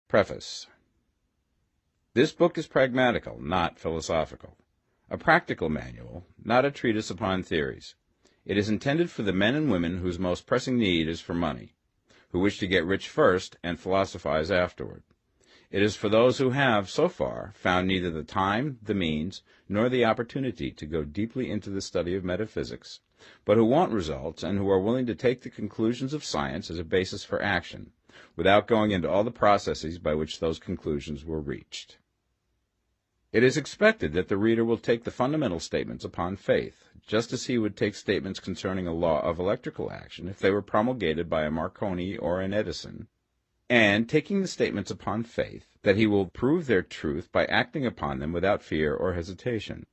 Preface. This book is pragmatical, not philosophical. A practical manual, not a treatise upon theories. It is intended for the men and women whose most pressing need is for money, who wish to get rich first and philosophize afterward. It is for those who have, so far, found neither the time, the means, nor the opportunity to go deeply into the study of metaphysics, but who want results and who are willing to take the conclusions of science as a basis for action, without going into all the processes by which those conclusions were reached. It is expected that the reader will take the fundamental statements upon faith, just as he would take statements concerning a law of electrical action if they were promulgated by a Marconi or an Edison, and taking the statements upon faith, that he will prove their truth by acting upon them without fear or hesitation.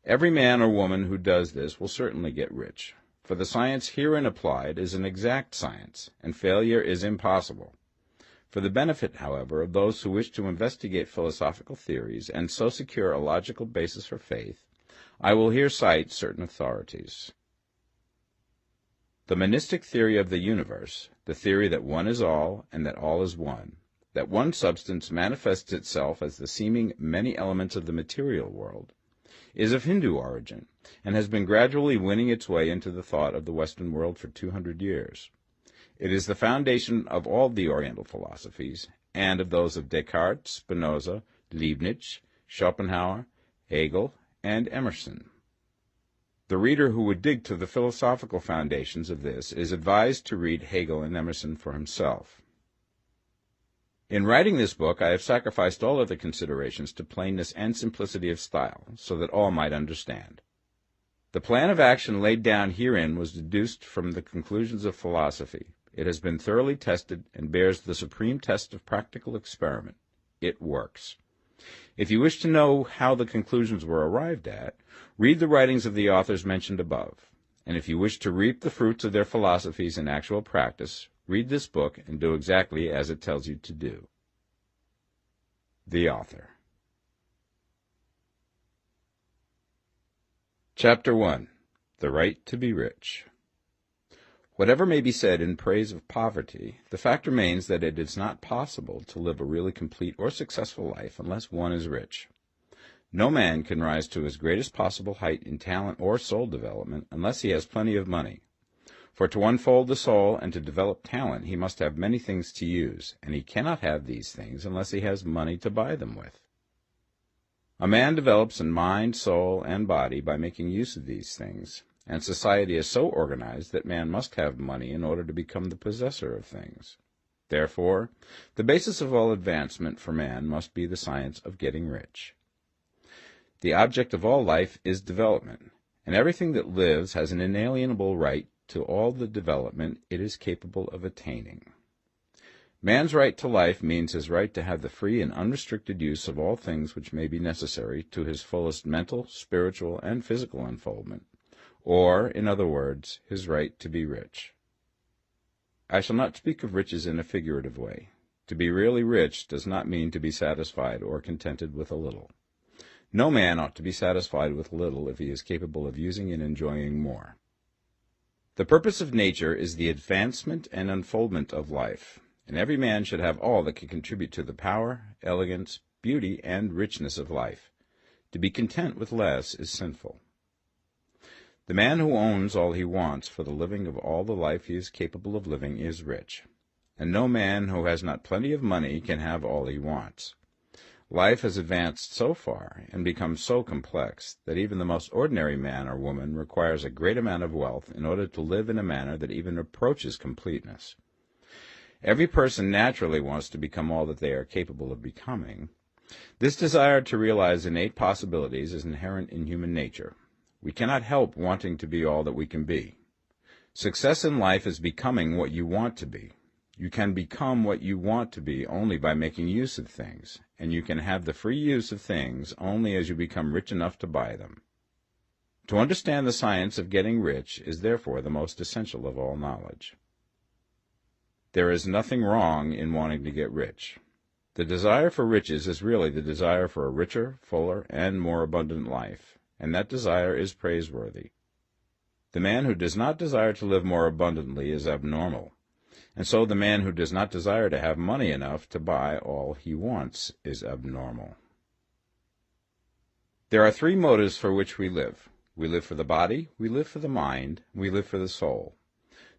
Every man or woman who does this will certainly get rich, for the science herein applied is an exact science, and failure is impossible. For the benefit, however, of those who wish to investigate philosophical theories and so secure a logical basis for faith, I will here cite certain authorities. The monistic theory of the universe, the theory that one is all and that all is one, that one substance manifests itself as the seeming many elements of the material world, is of Hindu origin and has been gradually winning its way into the thought of the Western world for 200 years. It is the foundation of all the Oriental philosophies and of those of Descartes, Spinoza, Leibniz, Schopenhauer, Hegel, and Emerson. The reader who would dig to the philosophical foundations of this is advised to read Hegel and Emerson for himself. In writing this book, I have sacrificed all other considerations to plainness and simplicity of style, so that all might understand. The plan of action laid down herein was deduced from the conclusions of philosophy. It has been thoroughly tested and bears the supreme test of practical experiment. It works. If you wish to know how the conclusions were arrived at, read the writings of the authors mentioned above. And if you wish to reap the fruits of their philosophies in actual practice, read this book and do exactly as it tells you to do. The author. Chapter 1. The Right to be Rich. Whatever may be said in praise of poverty, the fact remains that it is not possible to live a really complete or successful life unless one is rich. No man can rise to his greatest possible height in talent or soul development unless he has plenty of money. For to unfold the soul and to develop talent he must have many things to use, and he cannot have these things unless he has money to buy them with. A man develops in mind, soul, and body by making use of these things, and society is so organized that man must have money in order to become the possessor of things. Therefore, the basis of all advancement for man must be the science of getting rich. The object of all life is development, and everything that lives has an inalienable right to all the development it is capable of attaining. Man's right to life means his right to have the free and unrestricted use of all things which may be necessary to his fullest mental, spiritual, and physical unfoldment, or, in other words, his right to be rich. I shall not speak of riches in a figurative way. To be really rich does not mean to be satisfied or contented with a little. No man ought to be satisfied with little if he is capable of using and enjoying more. The purpose of nature is the advancement and unfoldment of life, and every man should have all that can contribute to the power, elegance, beauty, and richness of life. To be content with less is sinful. The man who owns all he wants for the living of all the life he is capable of living is rich, and no man who has not plenty of money can have all he wants. Life has advanced so far and become so complex that even the most ordinary man or woman requires a great amount of wealth in order to live in a manner that even approaches completeness. Every person naturally wants to become all that they are capable of becoming. This desire to realize innate possibilities is inherent in human nature. We cannot help wanting to be all that we can be. Success in life is becoming what you want to be. You can become what you want to be only by making use of things, and you can have the free use of things only as you become rich enough to buy them. To understand the science of getting rich is therefore the most essential of all knowledge. There is nothing wrong in wanting to get rich. The desire for riches is really the desire for a richer, fuller, and more abundant life, and that desire is praiseworthy. The man who does not desire to live more abundantly is abnormal. and so the man who does not desire to have money enough to buy all he wants is abnormal. There are three motives for which we live. We live for the body, we live for the mind, we live for the soul.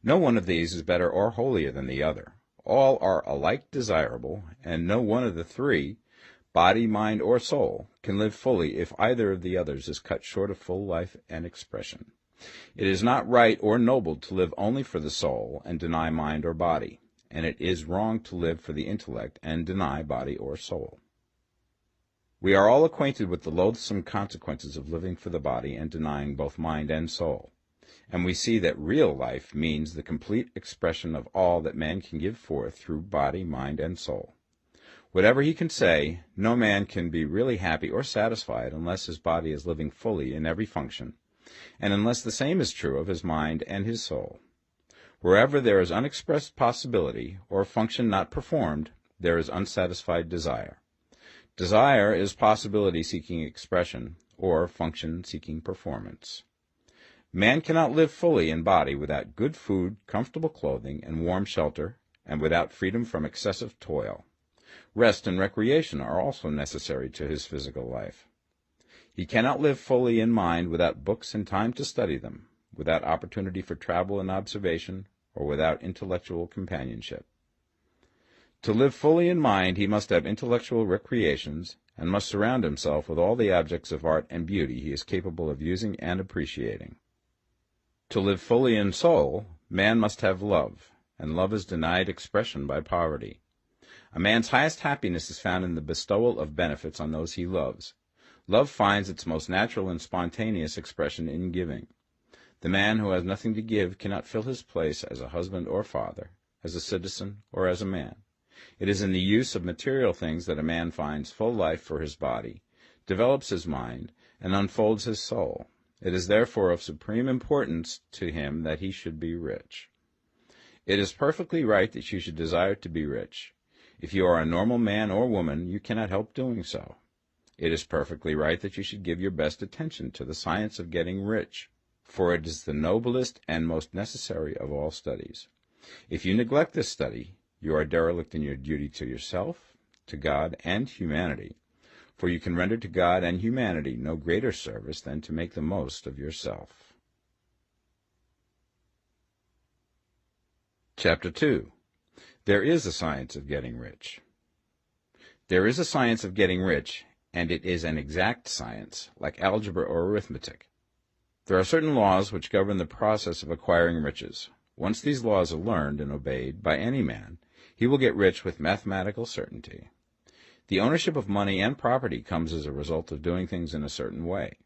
No one of these is better or holier than the other. All are alike desirable, and no one of the three, body, mind, or soul, can live fully if either of the others is cut short of full life and expression. It is not right or noble to live only for the soul and deny mind or body, and it is wrong to live for the intellect and deny body or soul. We are all acquainted with the loathsome consequences of living for the body and denying both mind and soul, and we see that real life means the complete expression of all that man can give forth through body, mind, and soul. Whatever he can say, no man can be really happy or satisfied unless his body is living fully in every function, and unless the same is true of his mind and his soul. Wherever there is unexpressed possibility, or function not performed, there is unsatisfied desire. Desire is possibility seeking expression, or function seeking performance. Man cannot live fully in body without good food, comfortable clothing, and warm shelter, and without freedom from excessive toil. Rest and recreation are also necessary to his physical life. He cannot live fully in mind without books and time to study them, without opportunity for travel and observation, or without intellectual companionship. To live fully in mind, he must have intellectual recreations, and must surround himself with all the objects of art and beauty he is capable of using and appreciating. To live fully in soul, man must have love, and love is denied expression by poverty. A man's highest happiness is found in the bestowal of benefits on those he loves. Love finds its most natural and spontaneous expression in giving. The man who has nothing to give cannot fill his place as a husband or father, as a citizen or as a man. It is in the use of material things that a man finds full life for his body, develops his mind, and unfolds his soul. It is therefore of supreme importance to him that he should be rich. It is perfectly right that you should desire to be rich. If you are a normal man or woman, you cannot help doing so. It is perfectly right that you should give your best attention to the science of getting rich, for it is the noblest and most necessary of all studies. If you neglect this study, you are derelict in your duty to yourself, to God, and humanity, for you can render to God and humanity no greater service than to make the most of yourself. Chapter 2. There is a science of getting rich. There is a science of getting rich, and it is an exact science, like algebra or arithmetic. There are certain laws which govern the process of acquiring riches. Once these laws are learned and obeyed by any man, he will get rich with mathematical certainty. The ownership of money and property comes as a result of doing things in a certain way.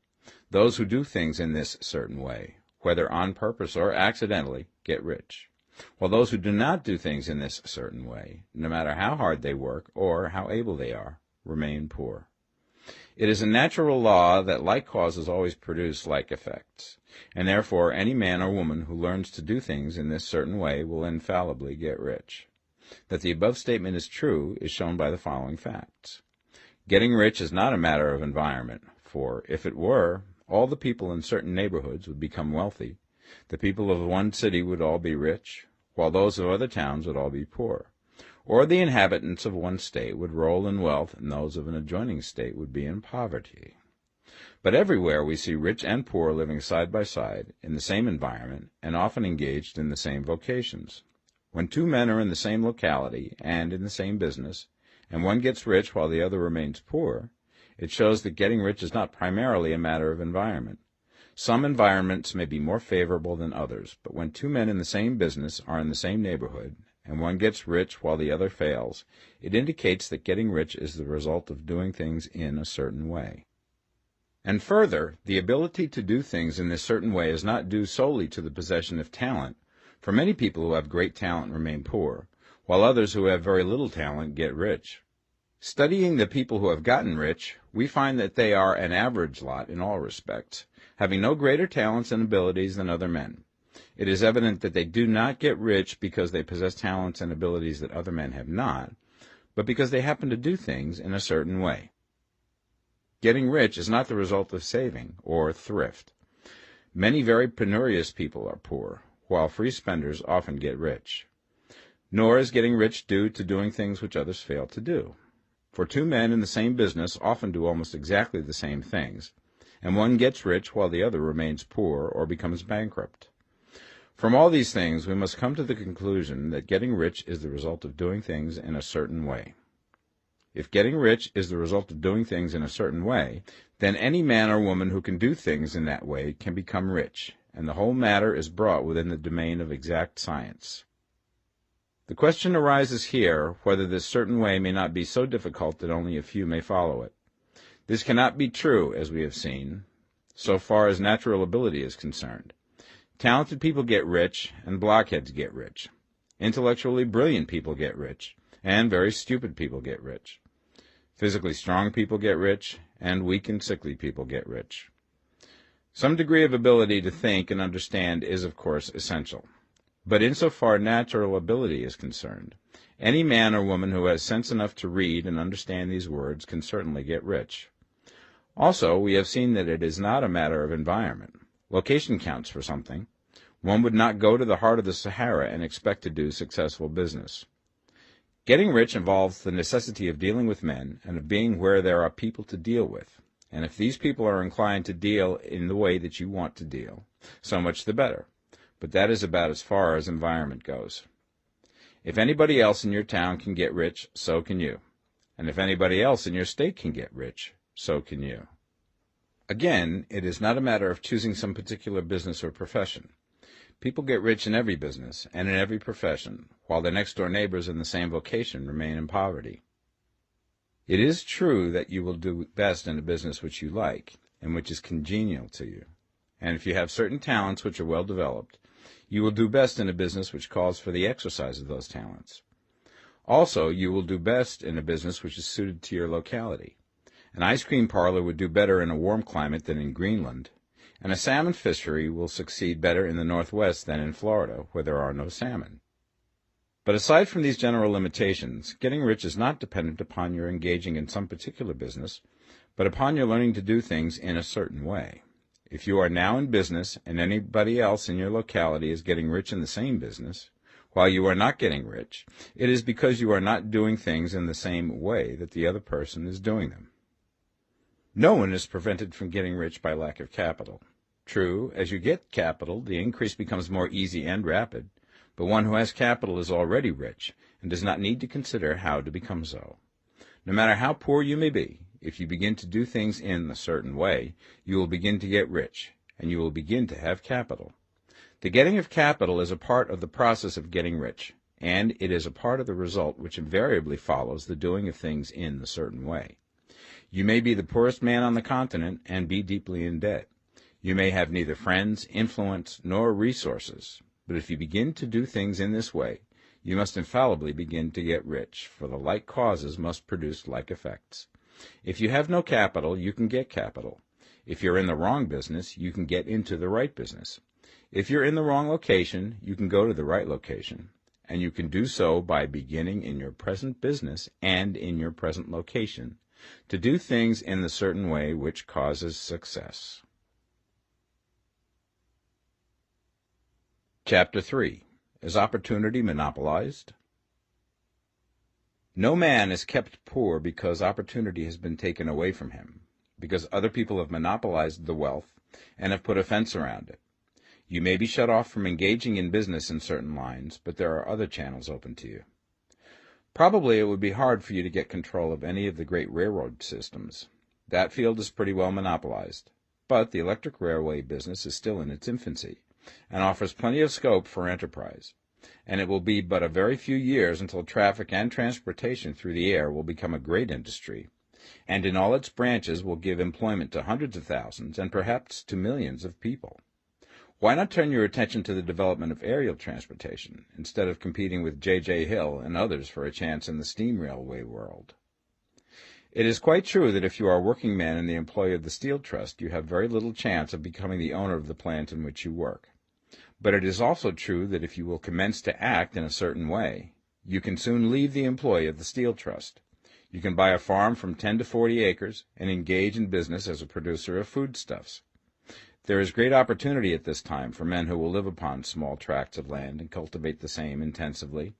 Those who do things in this certain way, whether on purpose or accidentally, get rich, while those who do not do things in this certain way, no matter how hard they work or how able they are, remain poor. It is a natural law that like causes always produce like effects, and therefore any man or woman who learns to do things in this certain way will infallibly get rich. That the above statement is true is shown by the following facts. Getting rich is not a matter of environment, for if it were, all the people in certain neighborhoods would become wealthy. The people of one city would all be rich, while those of other towns would all be poor. Or the inhabitants of one state would roll in wealth, and those of an adjoining state would be in poverty. But everywhere we see rich and poor living side by side, in the same environment, and often engaged in the same vocations. When two men are in the same locality and in the same business, and one gets rich while the other remains poor, it shows that getting rich is not primarily a matter of environment. Some environments may be more favorable than others, but when two men in the same business are in the same neighborhood, and one gets rich while the other fails, it indicates that getting rich is the result of doing things in a certain way. And further, the ability to do things in this certain way is not due solely to the possession of talent, for many people who have great talent remain poor, while others who have very little talent get rich. Studying the people who have gotten rich, we find that they are an average lot in all respects, having no greater talents and abilities than other men. It is evident that they do not get rich because they possess talents and abilities that other men have not, but because they happen to do things in a certain way. Getting rich is not the result of saving or thrift. Many very penurious people are poor, while free spenders often get rich. Nor is getting rich due to doing things which others fail to do. For two men in the same business often do almost exactly the same things, and one gets rich while the other remains poor or becomes bankrupt. From all these things, we must come to the conclusion that getting rich is the result of doing things in a certain way. If getting rich is the result of doing things in a certain way, then any man or woman who can do things in that way can become rich, and the whole matter is brought within the domain of exact science. The question arises here whether this certain way may not be so difficult that only a few may follow it. This cannot be true, as we have seen, so far as natural ability is concerned. Talented people get rich, and blockheads get rich. Intellectually brilliant people get rich, and very stupid people get rich. Physically strong people get rich, and weak and sickly people get rich. Some degree of ability to think and understand is, of course, essential. But insofar natural ability is concerned, any man or woman who has sense enough to read and understand these words can certainly get rich. Also, we have seen that it is not a matter of environment. Location counts for something. One would not go to the heart of the Sahara and expect to do successful business. Getting rich involves the necessity of dealing with men and of being where there are people to deal with. And if these people are inclined to deal in the way that you want to deal, so much the better. But that is about as far as environment goes. If anybody else in your town can get rich, so can you. And if anybody else in your state can get rich, so can you. Again, it is not a matter of choosing some particular business or profession. People get rich in every business and in every profession, while their next-door neighbors in the same vocation remain in poverty. It is true that you will do best in a business which you like and which is congenial to you. And if you have certain talents which are well developed, you will do best in a business which calls for the exercise of those talents. Also, you will do best in a business which is suited to your locality. An ice cream parlor would do better in a warm climate than in Greenland, and a salmon fishery will succeed better in the Northwest than in Florida, where there are no salmon. But aside from these general limitations, getting rich is not dependent upon your engaging in some particular business, but upon your learning to do things in a certain way. If you are now in business and anybody else in your locality is getting rich in the same business, while you are not getting rich, it is because you are not doing things in the same way that the other person is doing them. No one is prevented from getting rich by lack of capital. True, as you get capital, the increase becomes more easy and rapid, but one who has capital is already rich and does not need to consider how to become so. No matter how poor you may be, if you begin to do things in a certain way, you will begin to get rich, and you will begin to have capital. The getting of capital is a part of the process of getting rich, and it is a part of the result which invariably follows the doing of things in a certain way. You may be the poorest man on the continent and be deeply in debt. You may have neither friends, influence, nor resources, but if you begin to do things in this way, you must infallibly begin to get rich, for the like causes must produce like effects. If you have no capital, you can get capital. If you're in the wrong business, you can get into the right business. If you're in the wrong location, you can go to the right location, and you can do so by beginning in your present business and in your present location, to do things in the certain way which causes success. Chapter 3. Is opportunity monopolized? No man is kept poor because opportunity has been taken away from him, because other people have monopolized the wealth and have put a fence around it. You may be shut off from engaging in business in certain lines, but there are other channels open to you. Probably it would be hard for you to get control of any of the great railroad systems. That field is pretty well monopolized, but the electric railway business is still in its infancy and offers plenty of scope for enterprise, and it will be but a very few years until traffic and transportation through the air will become a great industry, and in all its branches will give employment to hundreds of thousands and perhaps to millions of people. Why not turn your attention to the development of aerial transportation, instead of competing with J.J. Hill and others for a chance in the steam railway world? It is quite true that if you are a working man in the employ of the Steel Trust, you have very little chance of becoming the owner of the plant in which you work. But it is also true that if you will commence to act in a certain way, you can soon leave the employ of the Steel Trust. You can buy a farm from 10 to 40 acres and engage in business as a producer of foodstuffs. There is great opportunity at this time for men who will live upon small tracts of land and cultivate the same intensively.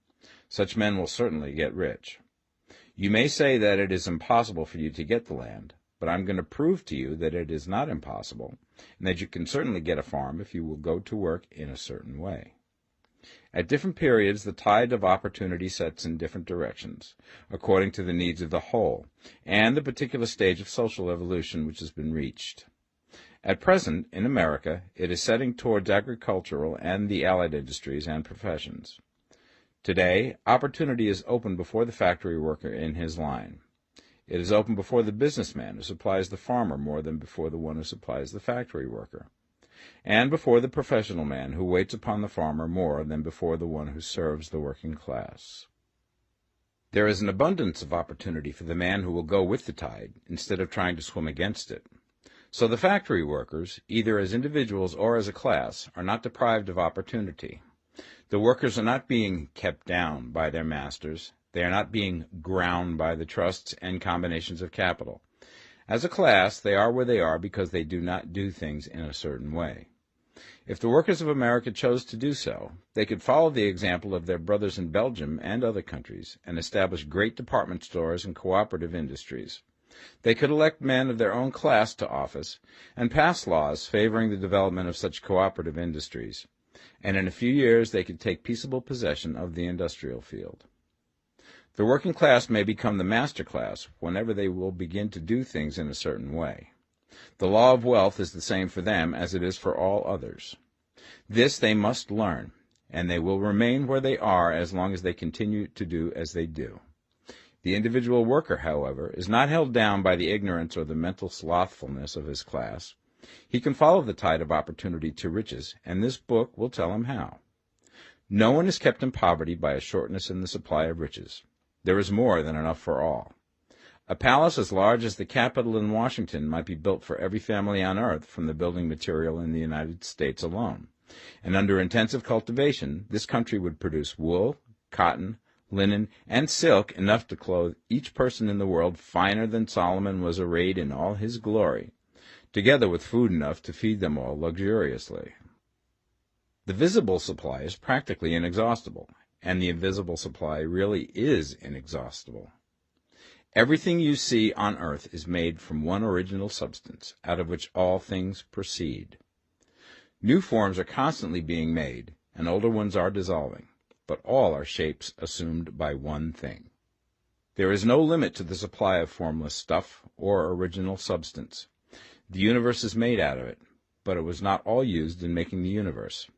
Such men will certainly get rich. You may say that it is impossible for you to get the land, but I'm going to prove to you that it is not impossible, and that you can certainly get a farm if you will go to work in a certain way. At different periods, the tide of opportunity sets in different directions, according to the needs of the whole, and the particular stage of social evolution which has been reached. At present, in America, it is setting towards agricultural and the allied industries and professions. Today, opportunity is open before the factory worker in his line. It is open before the businessman who supplies the farmer more than before the one who supplies the factory worker, and before the professional man who waits upon the farmer more than before the one who serves the working class. There is an abundance of opportunity for the man who will go with the tide instead of trying to swim against it. So the factory workers, either as individuals or as a class, are not deprived of opportunity. The workers are not being kept down by their masters. They are not being ground by the trusts and combinations of capital. As a class, they are where they are because they do not do things in a certain way. If the workers of America chose to do so, they could follow the example of their brothers in Belgium and other countries and establish great department stores and cooperative industries. They could elect men of their own class to office and pass laws favoring the development of such cooperative industries, and in a few years they could take peaceable possession of the industrial field. The working class may become the master class whenever they will begin to do things in a certain way. The law of wealth is the same for them as it is for all others. This they must learn, and they will remain where they are as long as they continue to do as they do. The individual worker, however, is not held down by the ignorance or the mental slothfulness of his class. He can follow the tide of opportunity to riches, and this book will tell him how. No one is kept in poverty by a shortness in the supply of riches. There is more than enough for all. A palace as large as the Capitol in Washington might be built for every family on earth from the building material in the United States alone, and under intensive cultivation, this country would produce wool, cotton, linen, and silk enough to clothe each person in the world finer than Solomon was arrayed in all his glory, together with food enough to feed them all luxuriously. The visible supply is practically inexhaustible, and the invisible supply really is inexhaustible. Everything you see on earth is made from one original substance, out of which all things proceed. New forms are constantly being made, and older ones are dissolving, but all are shapes assumed by one thing. There is no limit to the supply of formless stuff or original substance. The universe is made out of it, but it was not all used in making the universe.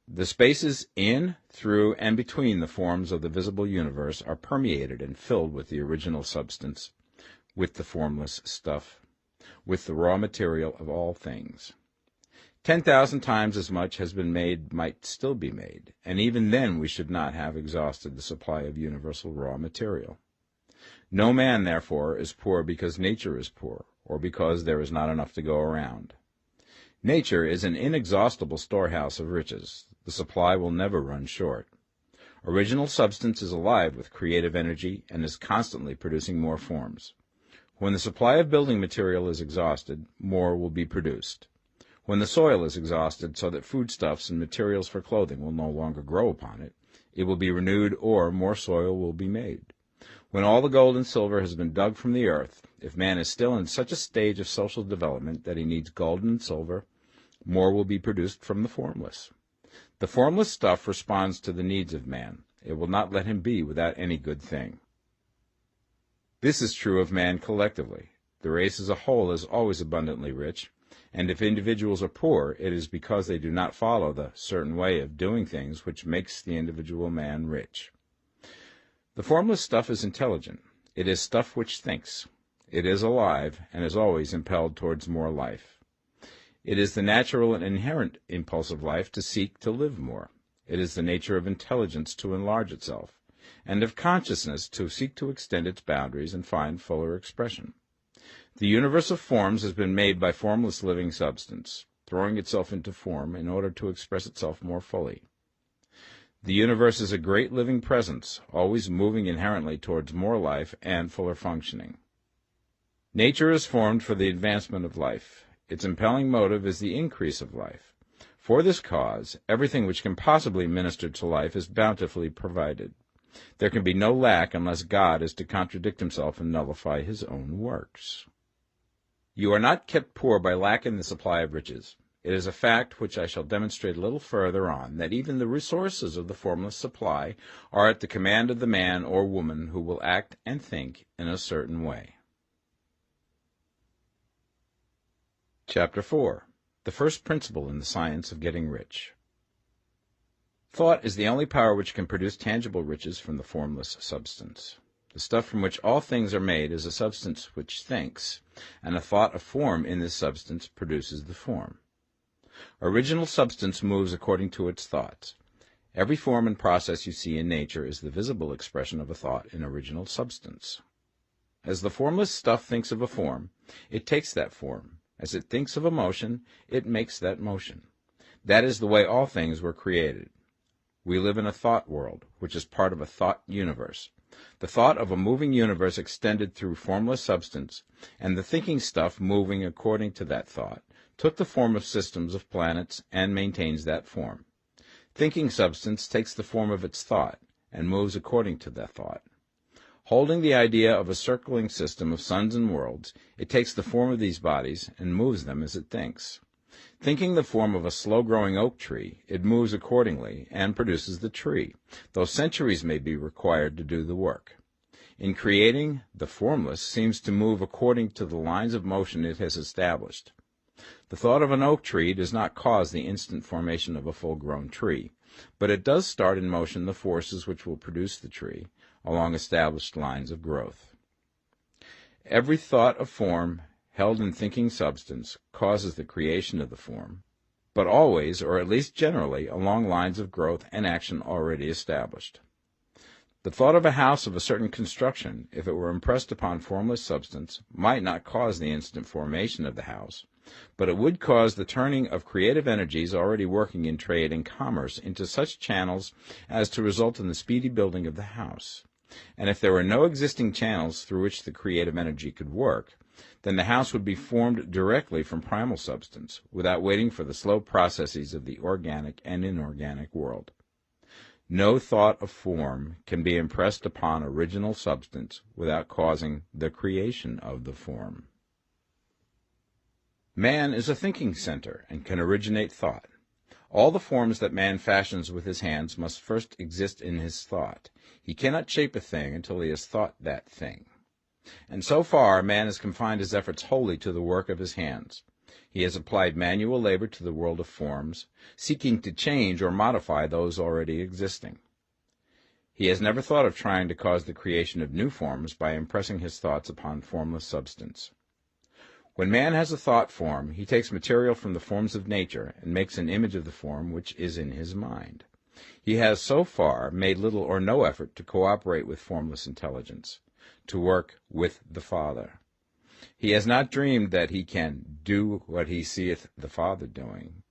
The spaces in, through, and between the forms of the visible universe are permeated and filled with the original substance, with the formless stuff, with the raw material of all things. 10,000 times as much has been made might still be made, and even then we should not have exhausted the supply of universal raw material. No man, therefore, is poor because nature is poor, or because there is not enough to go around. Nature is an inexhaustible storehouse of riches. The supply will never run short. Original substance is alive with creative energy and is constantly producing more forms. When the supply of building material is exhausted, more will be produced. When the soil is exhausted so that foodstuffs and materials for clothing will no longer grow upon it, it will be renewed or more soil will be made. When all the gold and silver has been dug from the earth, if man is still in such a stage of social development that he needs gold and silver, more will be produced from the formless. The formless stuff responds to the needs of man. It will not let him be without any good thing. This is true of man collectively. The race as a whole is always abundantly rich, and if individuals are poor, it is because they do not follow the certain way of doing things which makes the individual man rich. The formless stuff is intelligent. It is stuff which thinks. It is alive, and is always impelled towards more life. It is the natural and inherent impulse of life to seek to live more. It is the nature of intelligence to enlarge itself, and of consciousness to seek to extend its boundaries and find fuller expression. The universe of forms has been made by formless living substance, throwing itself into form in order to express itself more fully. The universe is a great living presence, always moving inherently towards more life and fuller functioning. Nature is formed for the advancement of life. Its impelling motive is the increase of life. For this cause, everything which can possibly minister to life is bountifully provided. There can be no lack unless God is to contradict himself and nullify his own works. You are not kept poor by lack in the supply of riches. It is a fact which I shall demonstrate a little further on, that even the resources of the formless supply are at the command of the man or woman who will act and think in a certain way. Chapter 4. The first principle in the science of getting rich. Thought is the only power which can produce tangible riches from the formless substance. The stuff from which all things are made is a substance which thinks, and a thought of form in this substance produces the form. Original substance moves according to its thoughts. Every form and process you see in nature is the visible expression of a thought in original substance. As the formless stuff thinks of a form, it takes that form. As it thinks of a motion, it makes that motion. That is the way all things were created. We live in a thought world, which is part of a thought universe. The thought of a moving universe extended through formless substance, and the thinking stuff moving according to that thought, took the form of systems of planets and maintains that form. Thinking substance takes the form of its thought and moves according to that thought. Holding the idea of a circling system of suns and worlds, it takes the form of these bodies and moves them as it thinks. Thinking the form of a slow-growing oak tree, it moves accordingly and produces the tree, though centuries may be required to do the work. In creating, the formless seems to move according to the lines of motion it has established. The thought of an oak tree does not cause the instant formation of a full-grown tree, but it does start in motion the forces which will produce the tree, along established lines of growth. Every thought of form held in thinking substance causes the creation of the form, but always, or at least generally, along lines of growth and action already established. The thought of a house of a certain construction, if it were impressed upon formless substance, might not cause the instant formation of the house, but it would cause the turning of creative energies already working in trade and commerce into such channels as to result in the speedy building of the house. And if there were no existing channels through which the creative energy could work, then the house would be formed directly from primal substance, without waiting for the slow processes of the organic and inorganic world. No thought of form can be impressed upon original substance without causing the creation of the form. Man is a thinking center and can originate thought. All the forms that man fashions with his hands must first exist in his thought. He cannot shape a thing until he has thought that thing. And so far, man has confined his efforts wholly to the work of his hands. He has applied manual labor to the world of forms, seeking to change or modify those already existing. He has never thought of trying to cause the creation of new forms by impressing his thoughts upon formless substance. When man has a thought form, he takes material from the forms of nature and makes an image of the form which is in his mind. He has so far made little or no effort to cooperate with formless intelligence, to work with the Father. He has not dreamed that he can do what he seeth the Father doing.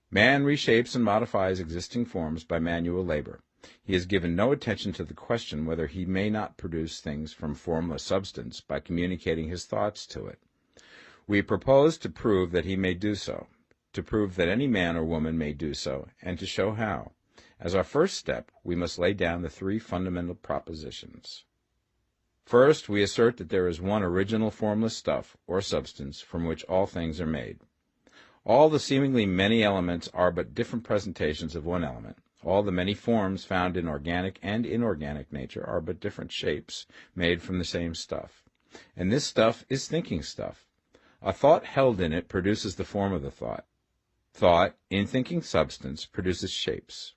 Man reshapes and modifies existing forms by manual labor. He has given no attention to the question whether he may not produce things from formless substance by communicating his thoughts to it. We propose to prove that he may do so, to prove that any man or woman may do so, and to show how. As our first step, we must lay down the three fundamental propositions. First, we assert that there is one original formless stuff, or substance, from which all things are made. All the seemingly many elements are but different presentations of one element. All the many forms found in organic and inorganic nature are but different shapes, made from the same stuff. And this stuff is thinking stuff. A thought held in it produces the form of the thought. Thought, in thinking substance, produces shapes.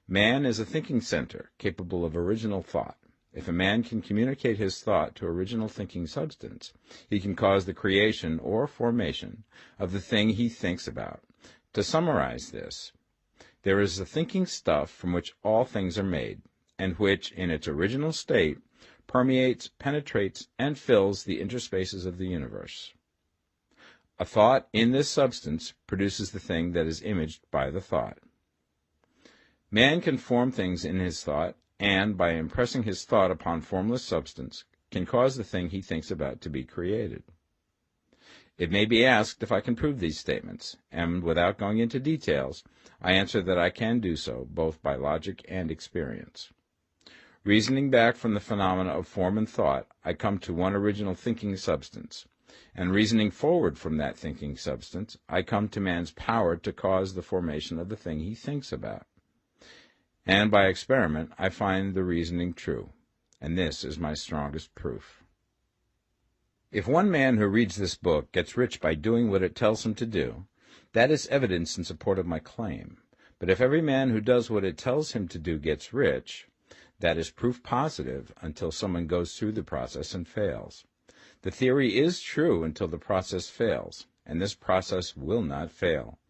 Man is a thinking center, capable of original thought. If a man can communicate his thought to original thinking substance, he can cause the creation or formation of the thing he thinks about. To summarize this, there is a thinking stuff from which all things are made, and which, in its original state, permeates, penetrates, and fills the interspaces of the universe. A thought in this substance produces the thing that is imaged by the thought. Man can form things in his thought, and, by impressing his thought upon formless substance, can cause the thing he thinks about to be created. It may be asked if I can prove these statements, and without going into details, I answer that I can do so, both by logic and experience. Reasoning back from the phenomena of form and thought, I come to one original thinking substance. And reasoning forward from that thinking substance, I come to man's power to cause the formation of the thing he thinks about. And by experiment, I find the reasoning true. And this is my strongest proof. If one man who reads this book gets rich by doing what it tells him to do, that is evidence in support of my claim. But if every man who does what it tells him to do gets rich, that is proof positive until someone goes through the process and fails. The theory is true until the process fails, and this process will not fail.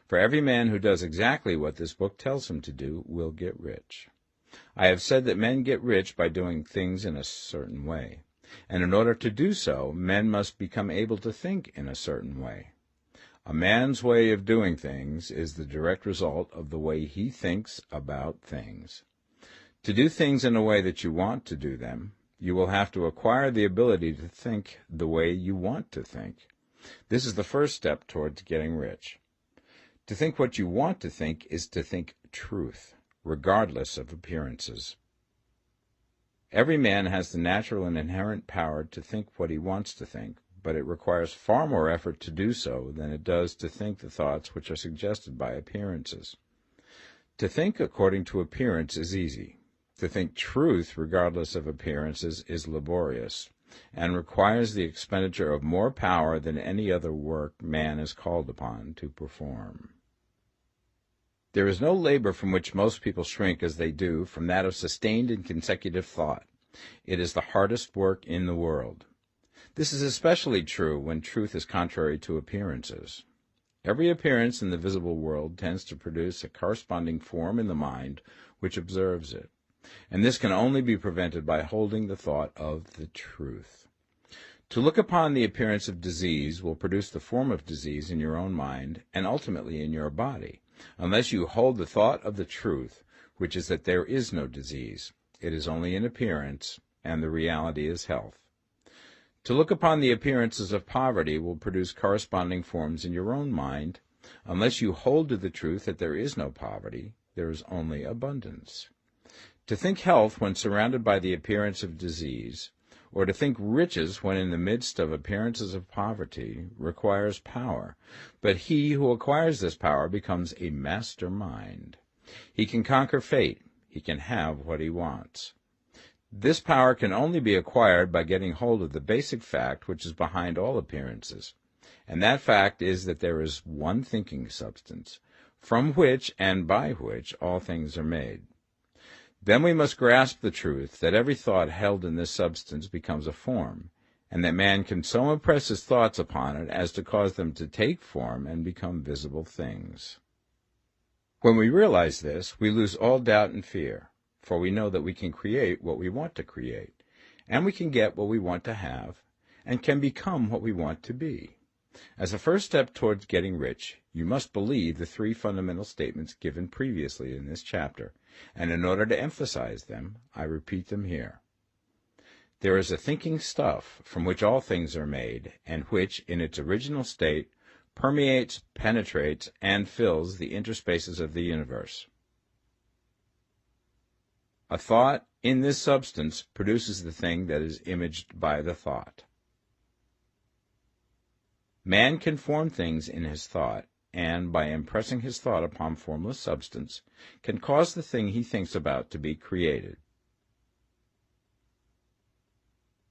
For every man who does exactly what this book tells him to do will get rich. I have said that men get rich by doing things in a certain way, and in order to do so, men must become able to think in a certain way. A man's way of doing things is the direct result of the way he thinks about things. To do things in a way that you want to do them, you will have to acquire the ability to think the way you want to think. This is the first step towards getting rich. To think what you want to think is to think truth, regardless of appearances. Every man has the natural and inherent power to think what he wants to think, but it requires far more effort to do so than it does to think the thoughts which are suggested by appearances. To think according to appearance is easy. To think truth regardless of appearances is laborious, and requires the expenditure of more power than any other work man is called upon to perform. There is no labor from which most people shrink as they do from that of sustained and consecutive thought. It is the hardest work in the world. This is especially true when truth is contrary to appearances. Every appearance in the visible world tends to produce a corresponding form in the mind which observes it, and this can only be prevented by holding the thought of the truth. To look upon the appearance of disease will produce the form of disease in your own mind and ultimately in your body, unless you hold the thought of the truth, which is that there is no disease. It is only an appearance, and the reality is health. To look upon the appearances of poverty will produce corresponding forms in your own mind, unless you hold to the truth that there is no poverty, there is only abundance. To think health when surrounded by the appearance of disease, or to think riches when in the midst of appearances of poverty, requires power, but he who acquires this power becomes a master mind. He can conquer fate. He can have what he wants. This power can only be acquired by getting hold of the basic fact which is behind all appearances, and that fact is that there is one thinking substance, from which and by which all things are made. Then we must grasp the truth that every thought held in this substance becomes a form, and that man can so impress his thoughts upon it as to cause them to take form and become visible things. When we realize this, we lose all doubt and fear, for we know that we can create what we want to create, and we can get what we want to have, and can become what we want to be. As a first step towards getting rich, you must believe the three fundamental statements given previously in this chapter, and in order to emphasize them, I repeat them here. There is a thinking stuff from which all things are made, and which, in its original state, permeates, penetrates, and fills the interspaces of the universe. A thought in this substance produces the thing that is imaged by the thought. Man can form things in his thought, and, by impressing his thought upon formless substance, can cause the thing he thinks about to be created.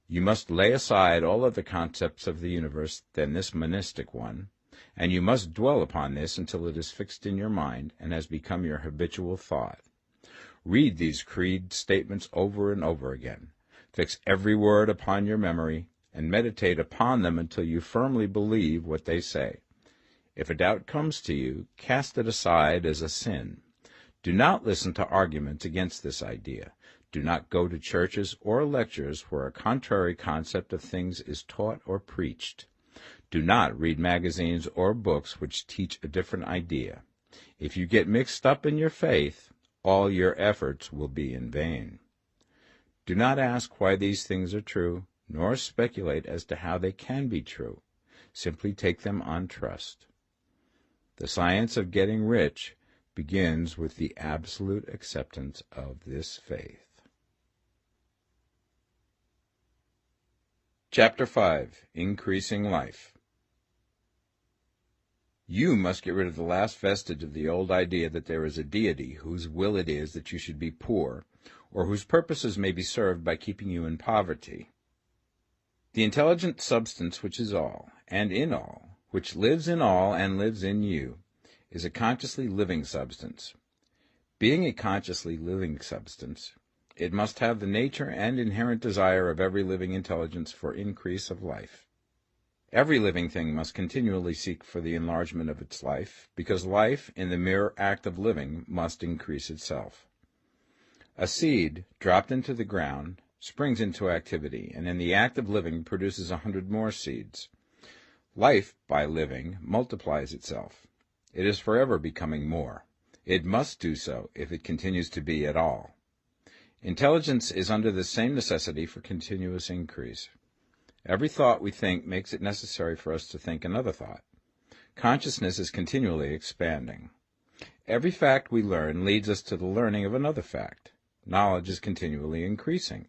You must lay aside all other concepts of the universe than this monistic one, and you must dwell upon this until it is fixed in your mind and has become your habitual thought. Read these creed statements over and over again. Fix every word upon your memory, and meditate upon them until you firmly believe what they say. If a doubt comes to you, cast it aside as a sin. Do not listen to arguments against this idea. Do not go to churches or lectures where a contrary concept of things is taught or preached. Do not read magazines or books which teach a different idea. If you get mixed up in your faith, all your efforts will be in vain. Do not ask why these things are true, nor speculate as to how they can be true. Simply take them on trust. The science of getting rich begins with the absolute acceptance of this faith. Chapter 5. Increasing Life. You must get rid of the last vestige of the old idea that there is a deity whose will it is that you should be poor, or whose purposes may be served by keeping you in poverty. The intelligent substance which is all, and in all, which lives in all and lives in you, is a consciously living substance. Being a consciously living substance, it must have the nature and inherent desire of every living intelligence for increase of life. Every living thing must continually seek for the enlargement of its life, because life, in the mere act of living, must increase itself. A seed, dropped into the ground, springs into activity, and in the act of living produces 100 more seeds. Life, by living, multiplies itself. It is forever becoming more. It must do so if it continues to be at all. Intelligence is under the same necessity for continuous increase. Every thought we think makes it necessary for us to think another thought. Consciousness is continually expanding. Every fact we learn leads us to the learning of another fact. Knowledge is continually increasing.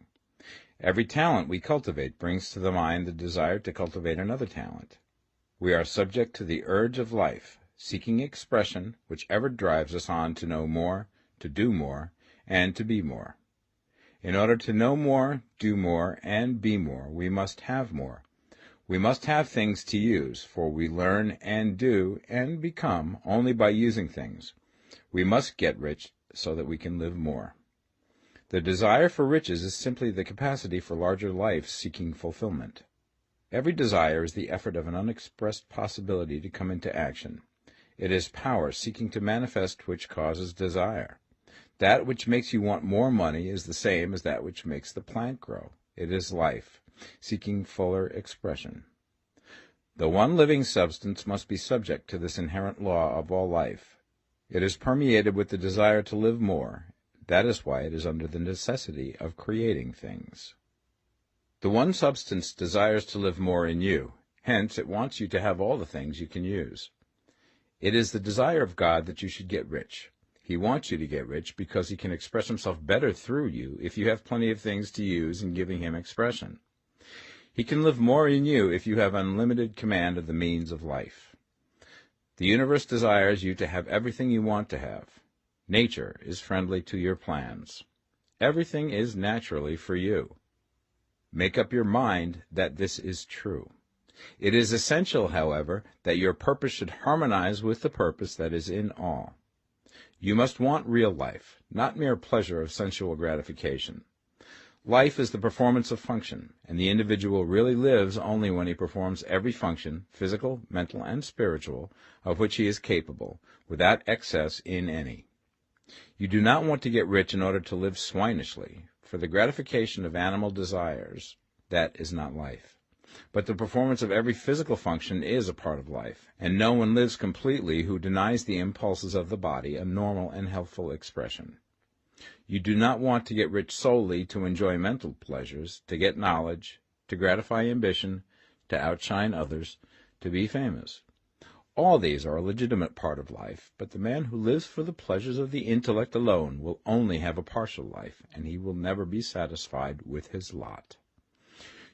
Every talent we cultivate brings to the mind the desire to cultivate another talent. We are subject to the urge of life, seeking expression, which ever drives us on to know more, to do more, and to be more. In order to know more, do more, and be more, we must have more. We must have things to use, for we learn and do and become only by using things. We must get rich so that we can live more. The desire for riches is simply the capacity for larger life seeking fulfillment. Every desire is the effort of an unexpressed possibility to come into action. It is power seeking to manifest which causes desire. That which makes you want more money is the same as that which makes the plant grow. It is life, seeking fuller expression. The one living substance must be subject to this inherent law of all life. It is permeated with the desire to live more. That is why it is under the necessity of creating things. The one substance desires to live more in you. Hence, it wants you to have all the things you can use. It is the desire of God that you should get rich. He wants you to get rich because he can express himself better through you if you have plenty of things to use in giving him expression. He can live more in you if you have unlimited command of the means of life. The universe desires you to have everything you want to have. Nature is friendly to your plans. Everything is naturally for you. Make up your mind that this is true. It is essential, however, that your purpose should harmonize with the purpose that is in all. You must want real life, not mere pleasure of sensual gratification. Life is the performance of function, and the individual really lives only when he performs every function, physical, mental, and spiritual, of which he is capable, without excess in any. You do not want to get rich in order to live swinishly, for the gratification of animal desires, that is not life. But the performance of every physical function is a part of life, and no one lives completely who denies the impulses of the body a normal and healthful expression. You do not want to get rich solely to enjoy mental pleasures, to get knowledge, to gratify ambition, to outshine others, to be famous. All these are a legitimate part of life, but the man who lives for the pleasures of the intellect alone will only have a partial life, and he will never be satisfied with his lot.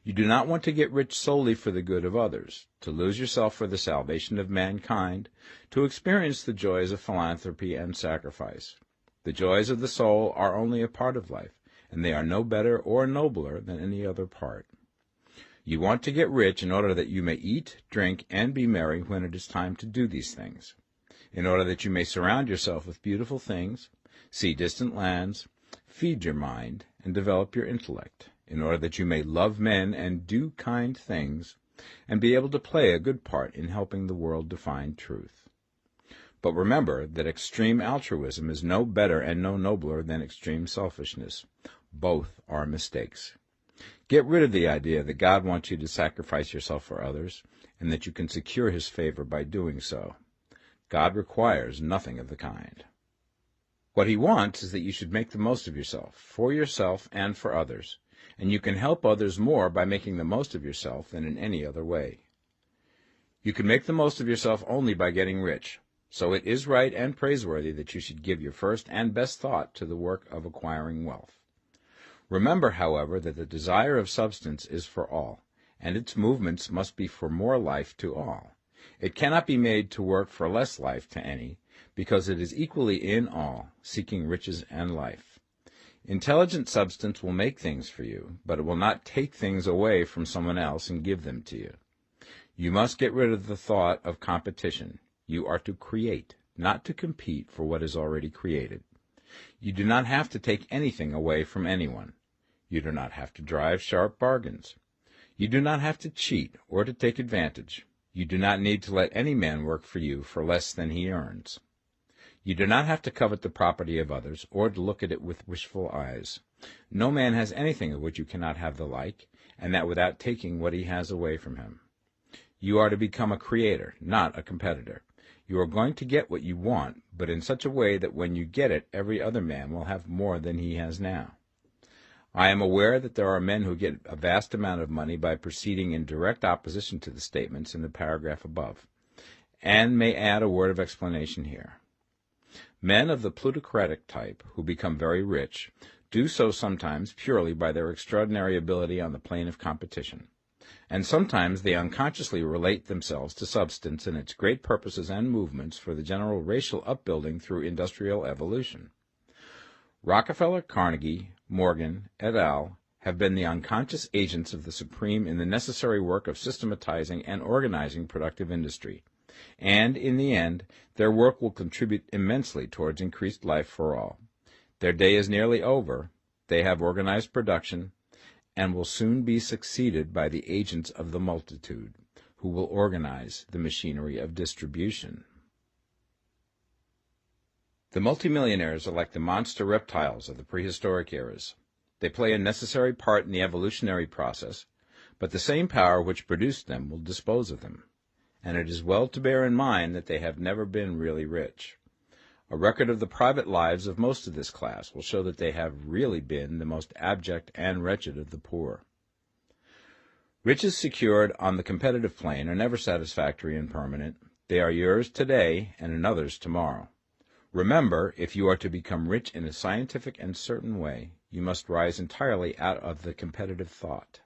You do not want to get rich solely for the good of others, to lose yourself for the salvation of mankind, to experience the joys of philanthropy and sacrifice. The joys of the soul are only a part of life, and they are no better or nobler than any other part. You want to get rich in order that you may eat, drink, and be merry when it is time to do these things, in order that you may surround yourself with beautiful things, see distant lands, feed your mind, and develop your intellect, in order that you may love men and do kind things, and be able to play a good part in helping the world to find truth. But remember that extreme altruism is no better and no nobler than extreme selfishness. Both are mistakes. Get rid of the idea that God wants you to sacrifice yourself for others, and that you can secure his favor by doing so. God requires nothing of the kind. What he wants is that you should make the most of yourself, for yourself and for others, and you can help others more by making the most of yourself than in any other way. You can make the most of yourself only by getting rich, so it is right and praiseworthy that you should give your first and best thought to the work of acquiring wealth. Remember, however, that the desire of substance is for all, and its movements must be for more life to all. It cannot be made to work for less life to any, because it is equally in all, seeking riches and life. Intelligent substance will make things for you, but it will not take things away from someone else and give them to you. You must get rid of the thought of competition. You are to create, not to compete for what is already created. You do not have to take anything away from anyone. You do not have to drive sharp bargains. You do not have to cheat or to take advantage. You do not need to let any man work for you for less than he earns. You do not have to covet the property of others or to look at it with wishful eyes. No man has anything of which you cannot have the like, and that without taking what he has away from him. You are to become a creator, not a competitor. You are going to get what you want, but in such a way that when you get it, every other man will have more than he has now. I am aware that there are men who get a vast amount of money by proceeding in direct opposition to the statements in the paragraph above, and may add a word of explanation here. Men of the plutocratic type, who become very rich, do so sometimes purely by their extraordinary ability on the plane of competition, and sometimes they unconsciously relate themselves to substance and its great purposes and movements for the general racial upbuilding through industrial evolution. Rockefeller, Carnegie, Morgan, et al. Have been the unconscious agents of the Supreme in the necessary work of systematizing and organizing productive industry, and, in the end, their work will contribute immensely towards increased life for all. Their day is nearly over. They have organized production, and will soon be succeeded by the agents of the multitude, who will organize the machinery of distribution. The multimillionaires are like the monster reptiles of the prehistoric eras. They play a necessary part in the evolutionary process, but the same power which produced them will dispose of them, and it is well to bear in mind that they have never been really rich. A record of the private lives of most of this class will show that they have really been the most abject and wretched of the poor. Riches secured on the competitive plane are never satisfactory and permanent. They are yours today and another's tomorrow. Remember, if you are to become rich in a scientific and certain way, you must rise entirely out of the competitive thought.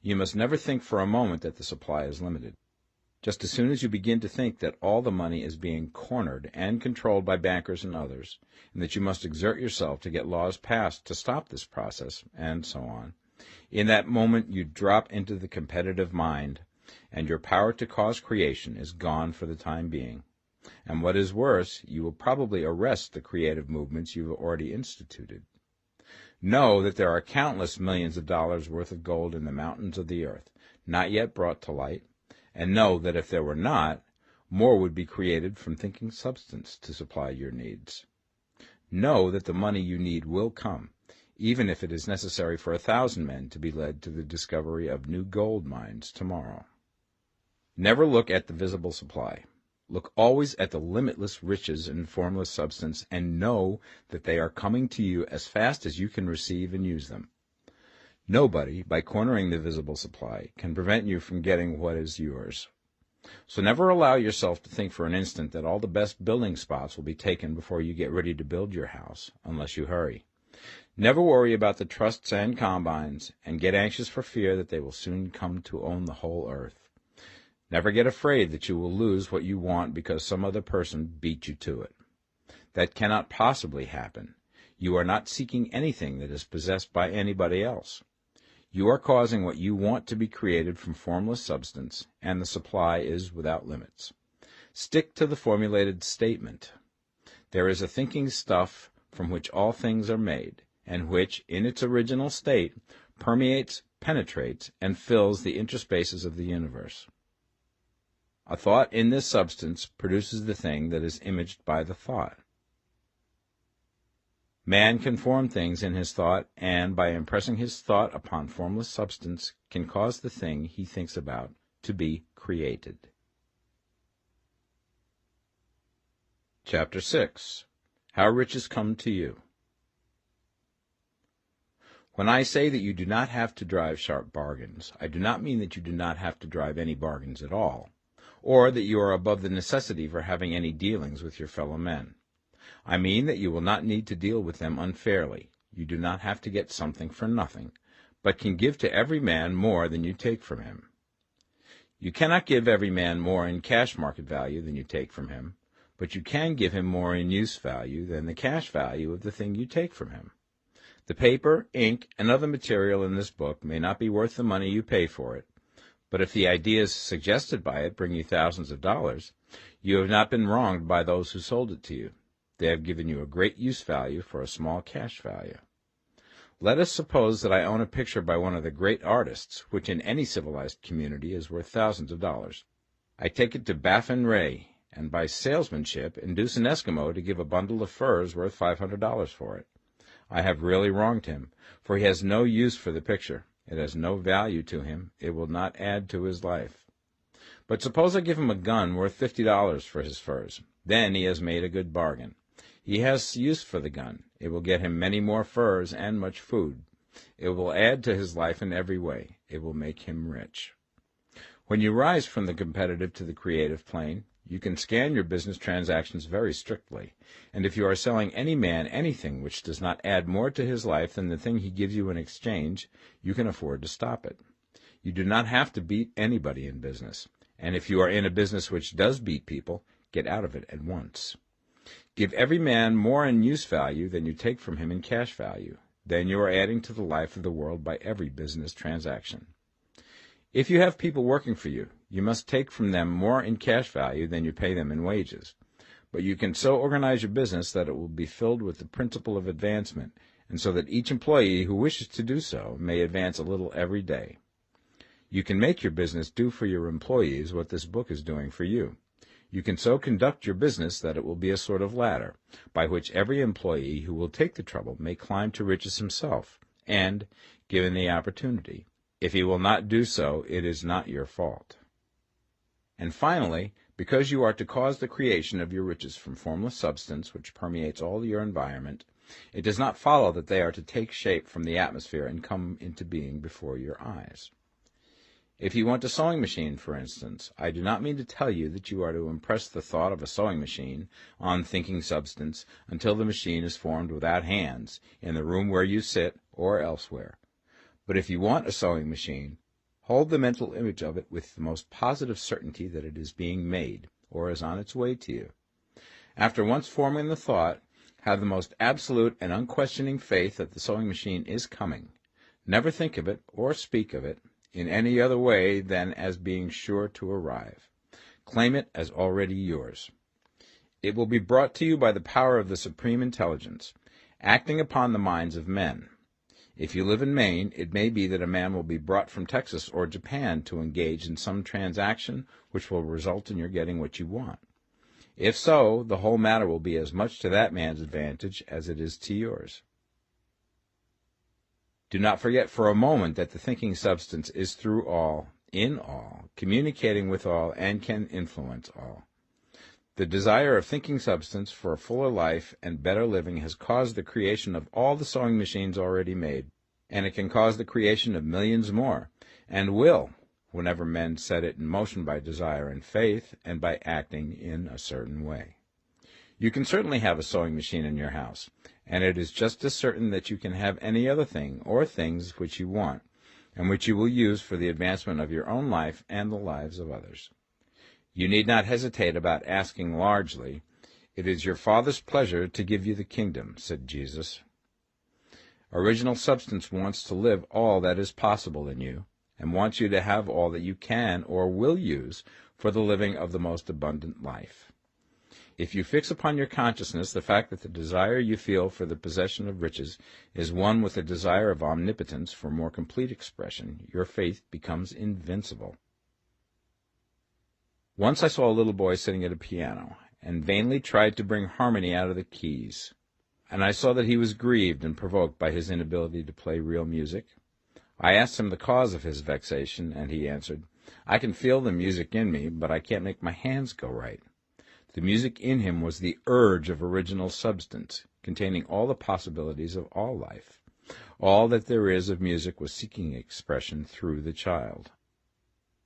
You must never think for a moment that the supply is limited. Just as soon as you begin to think that all the money is being cornered and controlled by bankers and others, and that you must exert yourself to get laws passed to stop this process, and so on, in that moment you drop into the competitive mind, and your power to cause creation is gone for the time being. And what is worse, you will probably arrest the creative movements you have already instituted. Know that there are countless millions of dollars worth of gold in the mountains of the earth, not yet brought to light, and know that if there were not, more would be created from thinking substance to supply your needs. Know that the money you need will come, even if it is necessary for 1,000 men to be led to the discovery of new gold mines tomorrow. Never look at the visible supply. Look always at the limitless riches in formless substance, and know that they are coming to you as fast as you can receive and use them. Nobody, by cornering the visible supply, can prevent you from getting what is yours. So never allow yourself to think for an instant that all the best building spots will be taken before you get ready to build your house, unless you hurry. Never worry about the trusts and combines, and get anxious for fear that they will soon come to own the whole earth. Never get afraid that you will lose what you want because some other person beat you to it. That cannot possibly happen. You are not seeking anything that is possessed by anybody else. You are causing what you want to be created from formless substance, and the supply is without limits. Stick to the formulated statement. There is a thinking stuff from which all things are made, and which, in its original state, permeates, penetrates, and fills the interspaces of the universe. A thought in this substance produces the thing that is imaged by the thought. Man can form things in his thought, and by impressing his thought upon formless substance, can cause the thing he thinks about to be created. Chapter 6. How Riches Come to You. When I say that you do not have to drive sharp bargains, I do not mean that you do not have to drive any bargains at all, or that you are above the necessity for having any dealings with your fellow men. I mean that you will not need to deal with them unfairly. You do not have to get something for nothing, but can give to every man more than you take from him. You cannot give every man more in cash market value than you take from him, but you can give him more in use value than the cash value of the thing you take from him. The paper, ink, and other material in this book may not be worth the money you pay for it, but if the ideas suggested by it bring you thousands of dollars, you have not been wronged by those who sold it to you. They have given you a great use value for a small cash value. Let us suppose that I own a picture by one of the great artists, which in any civilized community is worth thousands of dollars. I take it to Baffin Ray, and by salesmanship induce an Eskimo to give a bundle of furs worth $500 for it. I have really wronged him, for he has no use for the picture. It has no value to him. It will not add to his life. But suppose I give him a gun worth $50 for his furs. Then he has made a good bargain. He has use for the gun. It will get him many more furs and much food. It will add to his life in every way. It will make him rich. When you rise from the competitive to the creative plane, you can scan your business transactions very strictly, and if you are selling any man anything which does not add more to his life than the thing he gives you in exchange, you can afford to stop it. You do not have to beat anybody in business, and if you are in a business which does beat people, get out of it at once. Give every man more in use value than you take from him in cash value. Then you are adding to the life of the world by every business transaction. If you have people working for you, you must take from them more in cash value than you pay them in wages. But you can so organize your business that it will be filled with the principle of advancement, and so that each employee who wishes to do so may advance a little every day. You can make your business do for your employees what this book is doing for you. You can so conduct your business that it will be a sort of ladder, by which every employee who will take the trouble may climb to riches himself, and, given the opportunity, if he will not do so, it is not your fault. And finally, because you are to cause the creation of your riches from formless substance which permeates all your environment, it does not follow that they are to take shape from the atmosphere and come into being before your eyes. If you want a sewing machine, for instance, I do not mean to tell you that you are to impress the thought of a sewing machine on thinking substance until the machine is formed without hands, in the room where you sit or elsewhere. But if you want a sewing machine, hold the mental image of it with the most positive certainty that it is being made, or is on its way to you. After once forming the thought, have the most absolute and unquestioning faith that the sewing machine is coming. Never think of it, or speak of it, in any other way than as being sure to arrive. Claim it as already yours. It will be brought to you by the power of the Supreme Intelligence, acting upon the minds of men. If you live in Maine, it may be that a man will be brought from Texas or Japan to engage in some transaction which will result in your getting what you want. If so, the whole matter will be as much to that man's advantage as it is to yours. Do not forget for a moment that the thinking substance is through all, in all, communicating with all, and can influence all. The desire of thinking substance for a fuller life and better living has caused the creation of all the sewing machines already made, and it can cause the creation of millions more, and will, whenever men set it in motion by desire and faith, and by acting in a certain way. You can certainly have a sewing machine in your house, and it is just as certain that you can have any other thing or things which you want, and which you will use for the advancement of your own life and the lives of others. You need not hesitate about asking largely. It is your Father's pleasure to give you the kingdom, said Jesus. Original substance wants to live all that is possible in you, and wants you to have all that you can or will use for the living of the most abundant life. If you fix upon your consciousness the fact that the desire you feel for the possession of riches is one with the desire of omnipotence for more complete expression, your faith becomes invincible. Once I saw a little boy sitting at a piano, and vainly tried to bring harmony out of the keys, and I saw that he was grieved and provoked by his inability to play real music. I asked him the cause of his vexation, and he answered, "I can feel the music in me, but I can't make my hands go right." The music in him was the urge of original substance, containing all the possibilities of all life. All that there is of music was seeking expression through the child.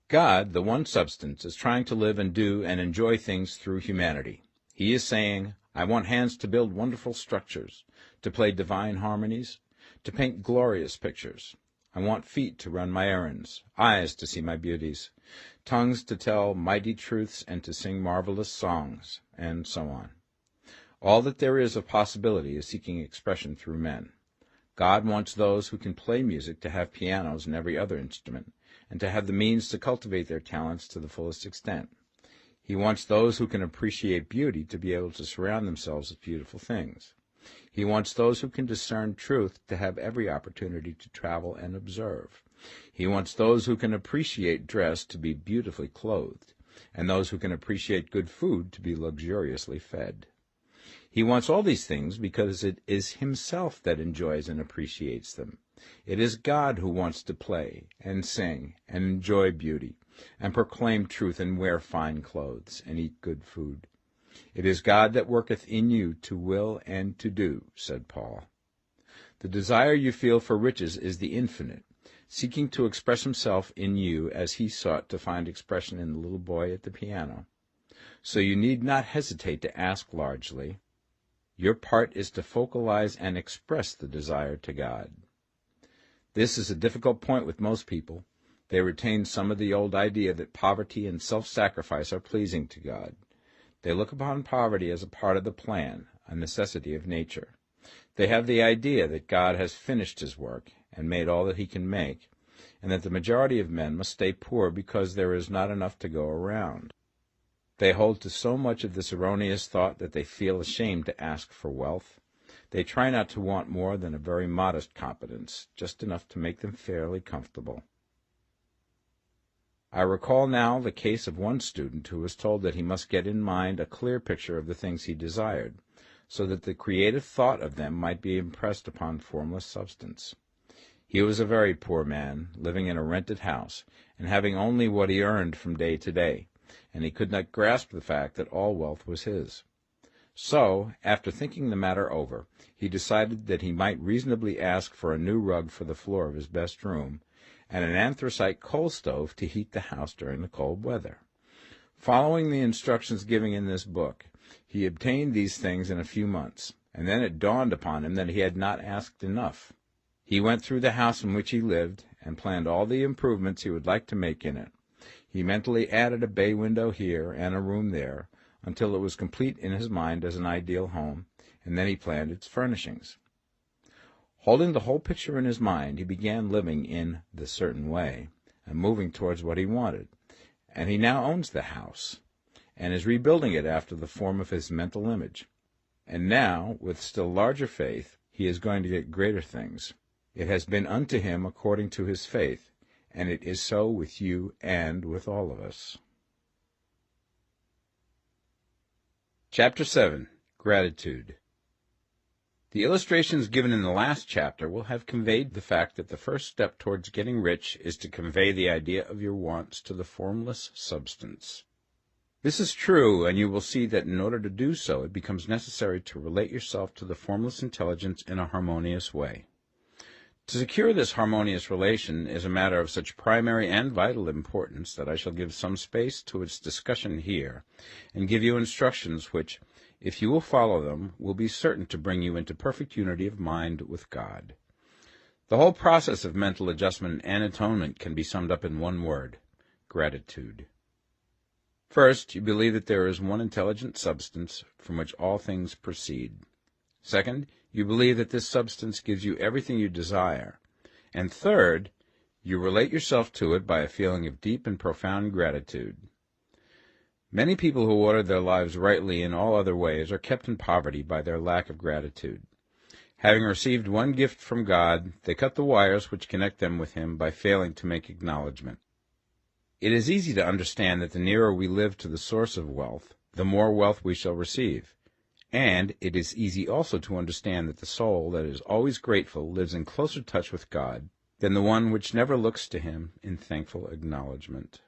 God, the one substance, is trying to live and do and enjoy things through humanity. He is saying, I want hands to build wonderful structures, to play divine harmonies, to paint glorious pictures. I want feet to run my errands, eyes to see my beauties, tongues to tell mighty truths and to sing marvelous songs, and so on. All that there is of possibility is seeking expression through men. God wants those who can play music to have pianos and every other instrument, and to have the means to cultivate their talents to the fullest extent. He wants those who can appreciate beauty to be able to surround themselves with beautiful things. He wants those who can discern truth to have every opportunity to travel and observe. He wants those who can appreciate dress to be beautifully clothed, and those who can appreciate good food to be luxuriously fed. He wants all these things because it is himself that enjoys and appreciates them. It is God who wants to play and sing and enjoy beauty and proclaim truth and wear fine clothes and eat good food. It is God that worketh in you to will and to do, said Paul. The desire you feel for riches is the infinite, seeking to express himself in you as he sought to find expression in the little boy at the piano. So you need not hesitate to ask largely. Your part is to focalize and express the desire to God. This is a difficult point with most people. They retain some of the old idea that poverty and self-sacrifice are pleasing to God. They look upon poverty as a part of the plan, a necessity of nature. They have the idea that God has finished his work and made all that he can make, and that the majority of men must stay poor because there is not enough to go around. They hold to so much of this erroneous thought that they feel ashamed to ask for wealth. They try not to want more than a very modest competence, just enough to make them fairly comfortable. I recall now the case of one student who was told that he must get in mind a clear picture of the things he desired, so that the creative thought of them might be impressed upon formless substance. He was a very poor man, living in a rented house, and having only what he earned from day to day, and he could not grasp the fact that all wealth was his. So, after thinking the matter over, he decided that he might reasonably ask for a new rug for the floor of his best room, and an anthracite coal stove to heat the house during the cold weather. Following the instructions given in this book, he obtained these things in a few months, and then it dawned upon him that he had not asked enough. He went through the house in which he lived, and planned all the improvements he would like to make in it. He mentally added a bay window here and a room there, until it was complete in his mind as an ideal home, and then he planned its furnishings. Holding the whole picture in his mind, he began living in the certain way, and moving towards what he wanted, and he now owns the house, and is rebuilding it after the form of his mental image. And now, with still larger faith, he is going to get greater things. It has been unto him according to his faith, and it is so with you and with all of us. Chapter 7. Gratitude. The illustrations given in the last chapter will have conveyed the fact that the first step towards getting rich is to convey the idea of your wants to the formless substance. This is true, and you will see that in order to do so, it becomes necessary to relate yourself to the formless intelligence in a harmonious way. To secure this harmonious relation is a matter of such primary and vital importance that I shall give some space to its discussion here, and give you instructions which, if you will follow them, will be certain to bring you into perfect unity of mind with God. The whole process of mental adjustment and atonement can be summed up in one word: gratitude. First, you believe that there is one intelligent substance from which all things proceed. Second, you believe that this substance gives you everything you desire. And third, you relate yourself to it by a feeling of deep and profound gratitude. Many people who order their lives rightly in all other ways are kept in poverty by their lack of gratitude. Having received one gift from God, they cut the wires which connect them with him by failing to make acknowledgment. It is easy to understand that the nearer we live to the source of wealth, the more wealth we shall receive. And it is easy also to understand that the soul that is always grateful lives in closer touch with God than the one which never looks to him in thankful acknowledgment.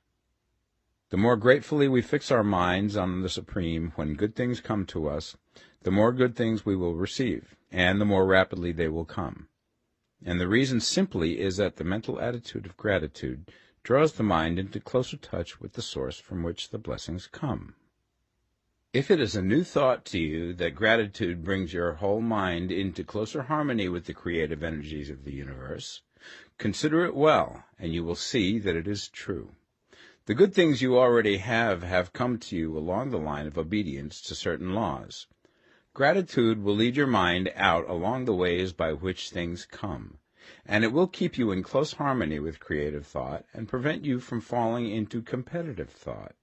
The more gratefully we fix our minds on the Supreme when good things come to us, the more good things we will receive, and the more rapidly they will come. And the reason simply is that the mental attitude of gratitude draws the mind into closer touch with the source from which the blessings come. If it is a new thought to you that gratitude brings your whole mind into closer harmony with the creative energies of the universe, Consider it well, and you will see that it is true. The good things you already have come to you along the line of obedience to certain laws. Gratitude will lead your mind out along the ways by which things come, and it will keep you in close harmony with creative thought and prevent you from falling into competitive thought.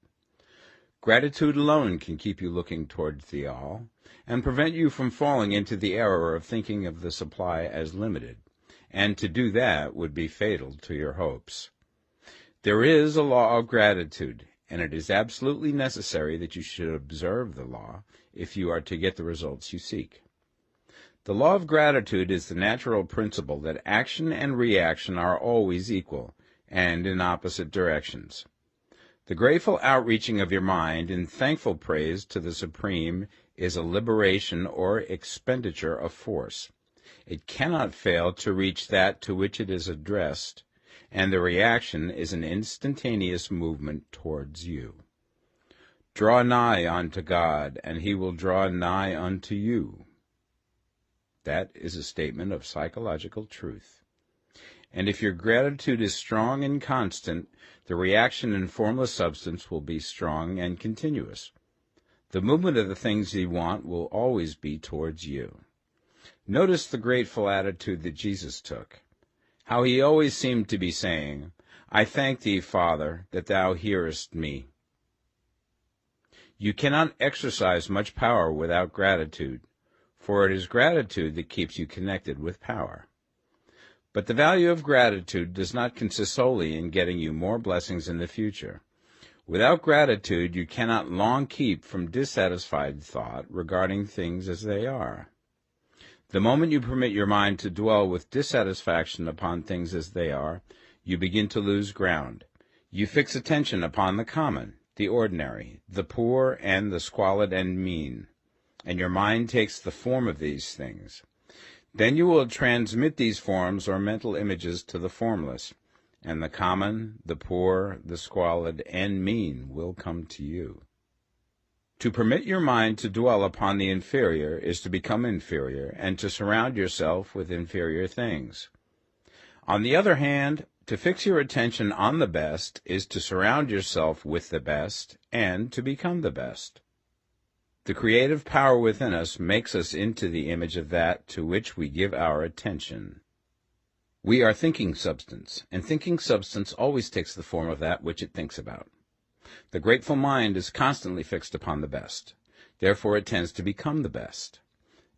Gratitude alone can keep you looking towards the all, and prevent you from falling into the error of thinking of the supply as limited, and to do that would be fatal to your hopes. There is a law of gratitude, and it is absolutely necessary that you should observe the law if you are to get the results you seek. The law of gratitude is the natural principle that action and reaction are always equal, and in opposite directions. The grateful outreaching of your mind in thankful praise to the Supreme is a liberation or expenditure of force. It cannot fail to reach that to which it is addressed, and the reaction is an instantaneous movement towards you. Draw nigh unto God, and he will draw nigh unto you. That is a statement of psychological truth. And if your gratitude is strong and constant, the reaction in formless substance will be strong and continuous. The movement of the things you want will always be towards you. Notice the grateful attitude that Jesus took, how he always seemed to be saying, I thank thee, Father, that thou hearest me. You cannot exercise much power without gratitude, for it is gratitude that keeps you connected with power. But the value of gratitude does not consist solely in getting you more blessings in the future. Without gratitude, you cannot long keep from dissatisfied thought regarding things as they are. The moment you permit your mind to dwell with dissatisfaction upon things as they are, you begin to lose ground. You fix attention upon the common, the ordinary, the poor, and the squalid and mean, and your mind takes the form of these things. Then you will transmit these forms or mental images to the formless, and the common, the poor, the squalid, and mean will come to you. To permit your mind to dwell upon the inferior is to become inferior, and to surround yourself with inferior things. On the other hand, to fix your attention on the best is to surround yourself with the best, and to become the best. The creative power within us makes us into the image of that to which we give our attention. We are thinking substance, and thinking substance always takes the form of that which it thinks about. The grateful mind is constantly fixed upon the best. Therefore it tends to become the best.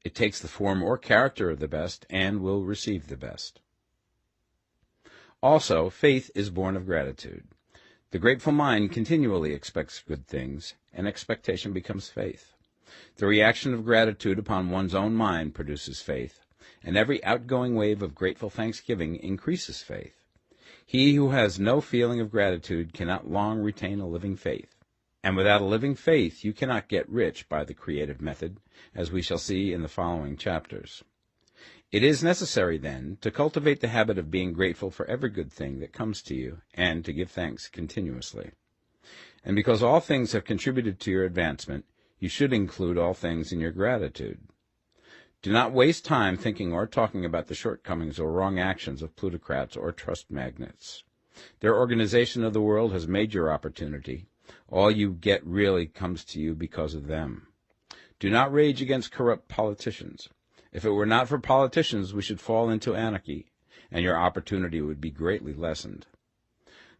It takes the form or character of the best and will receive the best. Also, faith is born of gratitude. The grateful mind continually expects good things, and expectation becomes faith. The reaction of gratitude upon one's own mind produces faith, and every outgoing wave of grateful thanksgiving increases faith. He who has no feeling of gratitude cannot long retain a living faith, and without a living faith you cannot get rich by the creative method, as we shall see in the following chapters. It is necessary, then, to cultivate the habit of being grateful for every good thing that comes to you, and to give thanks continuously. And because all things have contributed to your advancement, you should include all things in your gratitude. Do not waste time thinking or talking about the shortcomings or wrong actions of plutocrats or trust magnates. Their organization of the world has made your opportunity. All you get really comes to you because of them. Do not rage against corrupt politicians. If it were not for politicians, we should fall into anarchy, and your opportunity would be greatly lessened.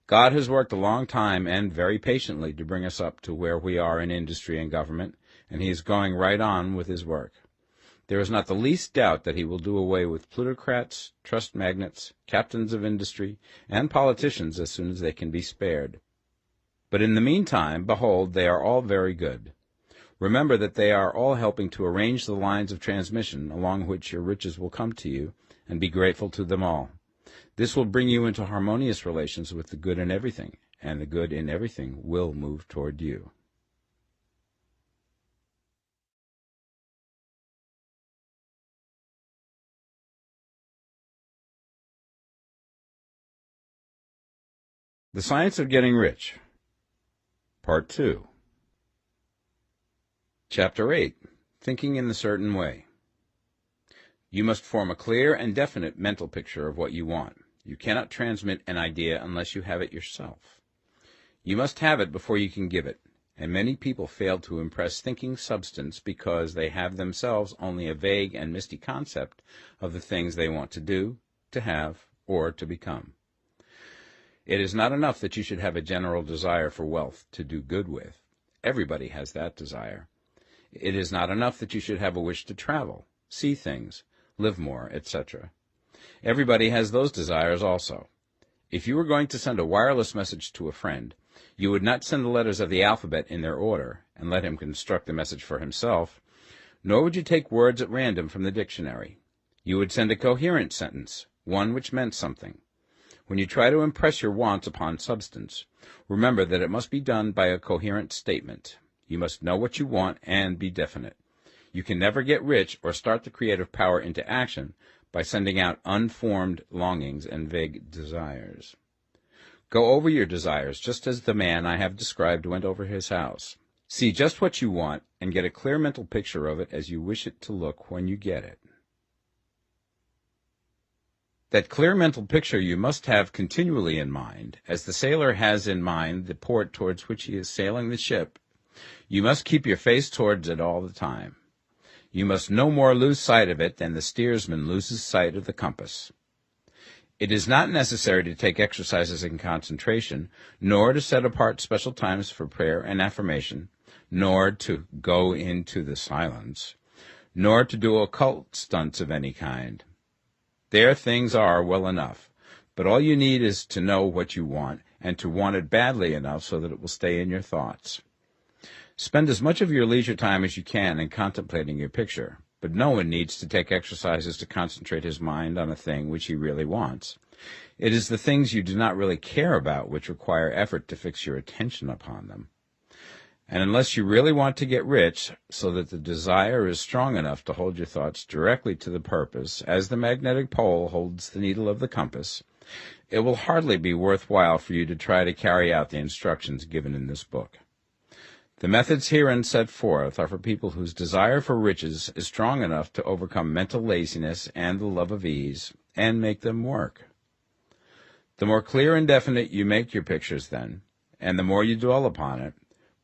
God has worked a long time and very patiently to bring us up to where we are in industry and government, and he is going right on with his work. There is not the least doubt that he will do away with plutocrats, trust magnates, captains of industry, and politicians as soon as they can be spared. But in the meantime, behold, they are all very good. Remember that they are all helping to arrange the lines of transmission along which your riches will come to you, and be grateful to them all. This will bring you into harmonious relations with the good in everything, and the good in everything will move toward you. The Science of Getting Rich, Part 2. Chapter 8. Thinking in the Certain Way. You must form a clear and definite mental picture of what you want. You cannot transmit an idea unless you have it yourself. You must have it before you can give it, and many people fail to impress thinking substance because they have themselves only a vague and misty concept of the things they want to do, to have, or to become. It is not enough that you should have a general desire for wealth to do good with. Everybody has that desire. It is not enough that you should have a wish to travel, see things, live more, etc. Everybody has those desires also. If you were going to send a wireless message to a friend, you would not send the letters of the alphabet in their order and let him construct the message for himself, nor would you take words at random from the dictionary. You would send a coherent sentence, one which meant something. When you try to impress your wants upon substance, remember that it must be done by a coherent statement. You must know what you want and be definite. You can never get rich or start the creative power into action by sending out unformed longings and vague desires. Go over your desires just as the man I have described went over his house. See just what you want and get a clear mental picture of it as you wish it to look when you get it. That clear mental picture you must have continually in mind, as the sailor has in mind the port towards which he is sailing the ship. You must keep your face towards it all the time. You must no more lose sight of it than the steersman loses sight of the compass. It is not necessary to take exercises in concentration, nor to set apart special times for prayer and affirmation, nor to go into the silence, nor to do occult stunts of any kind. There things are well enough, but all you need is to know what you want, and to want it badly enough so that it will stay in your thoughts. Spend as much of your leisure time as you can in contemplating your picture, but no one needs to take exercises to concentrate his mind on a thing which he really wants. It is the things you do not really care about which require effort to fix your attention upon them. And unless you really want to get rich, so that the desire is strong enough to hold your thoughts directly to the purpose, as the magnetic pole holds the needle of the compass, it will hardly be worthwhile for you to try to carry out the instructions given in this book. The methods herein set forth are for people whose desire for riches is strong enough to overcome mental laziness and the love of ease, and make them work. The more clear and definite you make your pictures then, and the more you dwell upon it,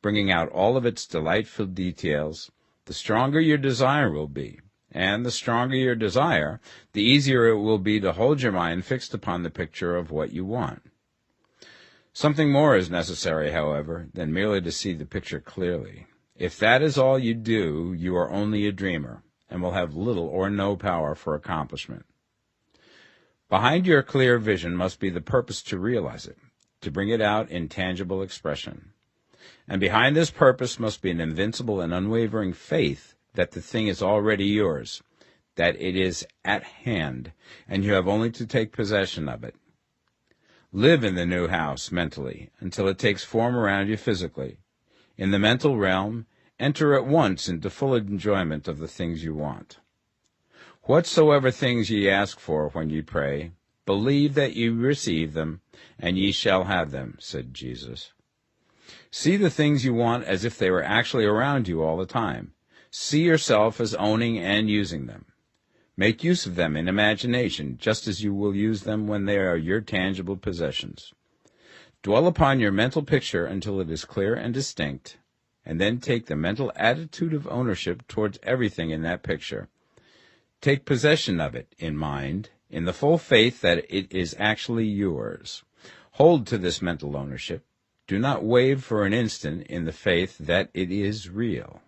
bringing out all of its delightful details, the stronger your desire will be, and the stronger your desire, the easier it will be to hold your mind fixed upon the picture of what you want. Something more is necessary, however, than merely to see the picture clearly. If that is all you do, you are only a dreamer, and will have little or no power for accomplishment. Behind your clear vision must be the purpose to realize it, to bring it out in tangible expression. And behind this purpose must be an invincible and unwavering faith that the thing is already yours, that it is at hand, and you have only to take possession of it. Live in the new house mentally until it takes form around you physically. In the mental realm, enter at once into full enjoyment of the things you want. Whatsoever things ye ask for when ye pray, believe that ye receive them, and ye shall have them, said Jesus. See the things you want as if they were actually around you all the time. See yourself as owning and using them. Make use of them in imagination, just as you will use them when they are your tangible possessions. Dwell upon your mental picture until it is clear and distinct, and then take the mental attitude of ownership towards everything in that picture. Take possession of it in mind, in the full faith that it is actually yours. Hold to this mental ownership. Do not waver for an instant in the faith that it is real.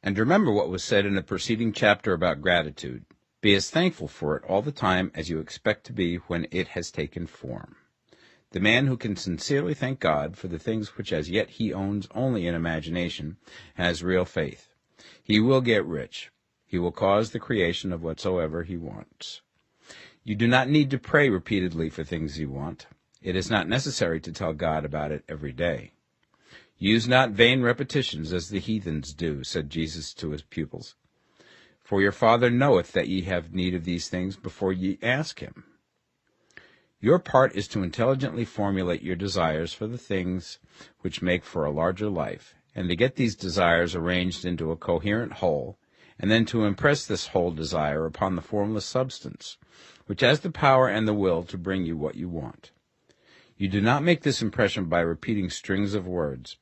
And remember what was said in the preceding chapter about gratitude. Be as thankful for it all the time as you expect to be when it has taken form. The man who can sincerely thank God for the things which as yet he owns only in imagination has real faith. He will get rich. He will cause the creation of whatsoever he wants. You do not need to pray repeatedly for things you want. It is not necessary to tell God about it every day. Use not vain repetitions as the heathens do, said Jesus to his pupils. For your Father knoweth that ye have need of these things before ye ask him. Your part is to intelligently formulate your desires for the things which make for a larger life, and to get these desires arranged into a coherent whole, and then to impress this whole desire upon the formless substance, which has the power and the will to bring you what you want. You do not make this impression by repeating strings of words.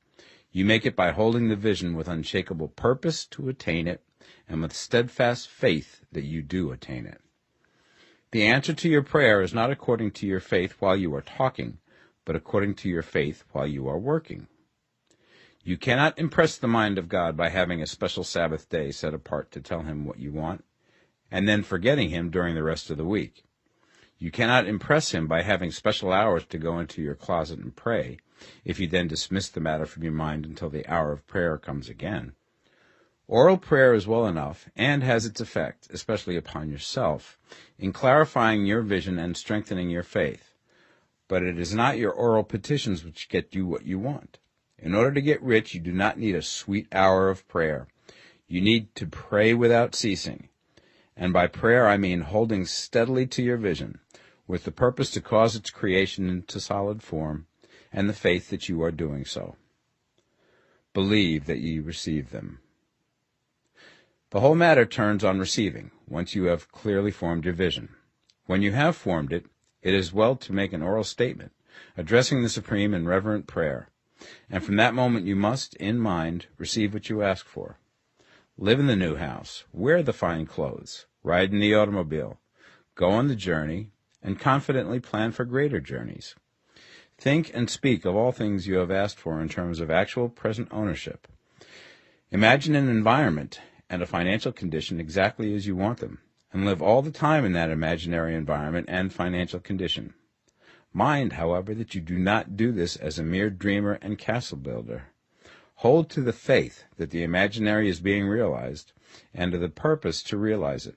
You make it by holding the vision with unshakable purpose to attain it, and with steadfast faith that you do attain it. The answer to your prayer is not according to your faith while you are talking, but according to your faith while you are working. You cannot impress the mind of God by having a special Sabbath day set apart to tell him what you want, and then forgetting him during the rest of the week. You cannot impress him by having special hours to go into your closet and pray, if you then dismiss the matter from your mind until the hour of prayer comes again. Oral prayer is well enough, and has its effect, especially upon yourself, in clarifying your vision and strengthening your faith. But it is not your oral petitions which get you what you want. In order to get rich, you do not need a sweet hour of prayer. You need to pray without ceasing. And by prayer I mean holding steadily to your vision, with the purpose to cause its creation into solid form, and the faith that you are doing so. Believe that ye receive them. The whole matter turns on receiving, once you have clearly formed your vision. When you have formed it, it is well to make an oral statement, addressing the Supreme in reverent prayer, and from that moment you must, in mind, receive what you ask for. Live in the new house, wear the fine clothes, ride in the automobile, go on the journey, and confidently plan for greater journeys. Think and speak of all things you have asked for in terms of actual present ownership. Imagine an environment and a financial condition exactly as you want them, and live all the time in that imaginary environment and financial condition. Mind, however, that you do not do this as a mere dreamer and castle builder. Hold to the faith that the imaginary is being realized, and to the purpose to realize it.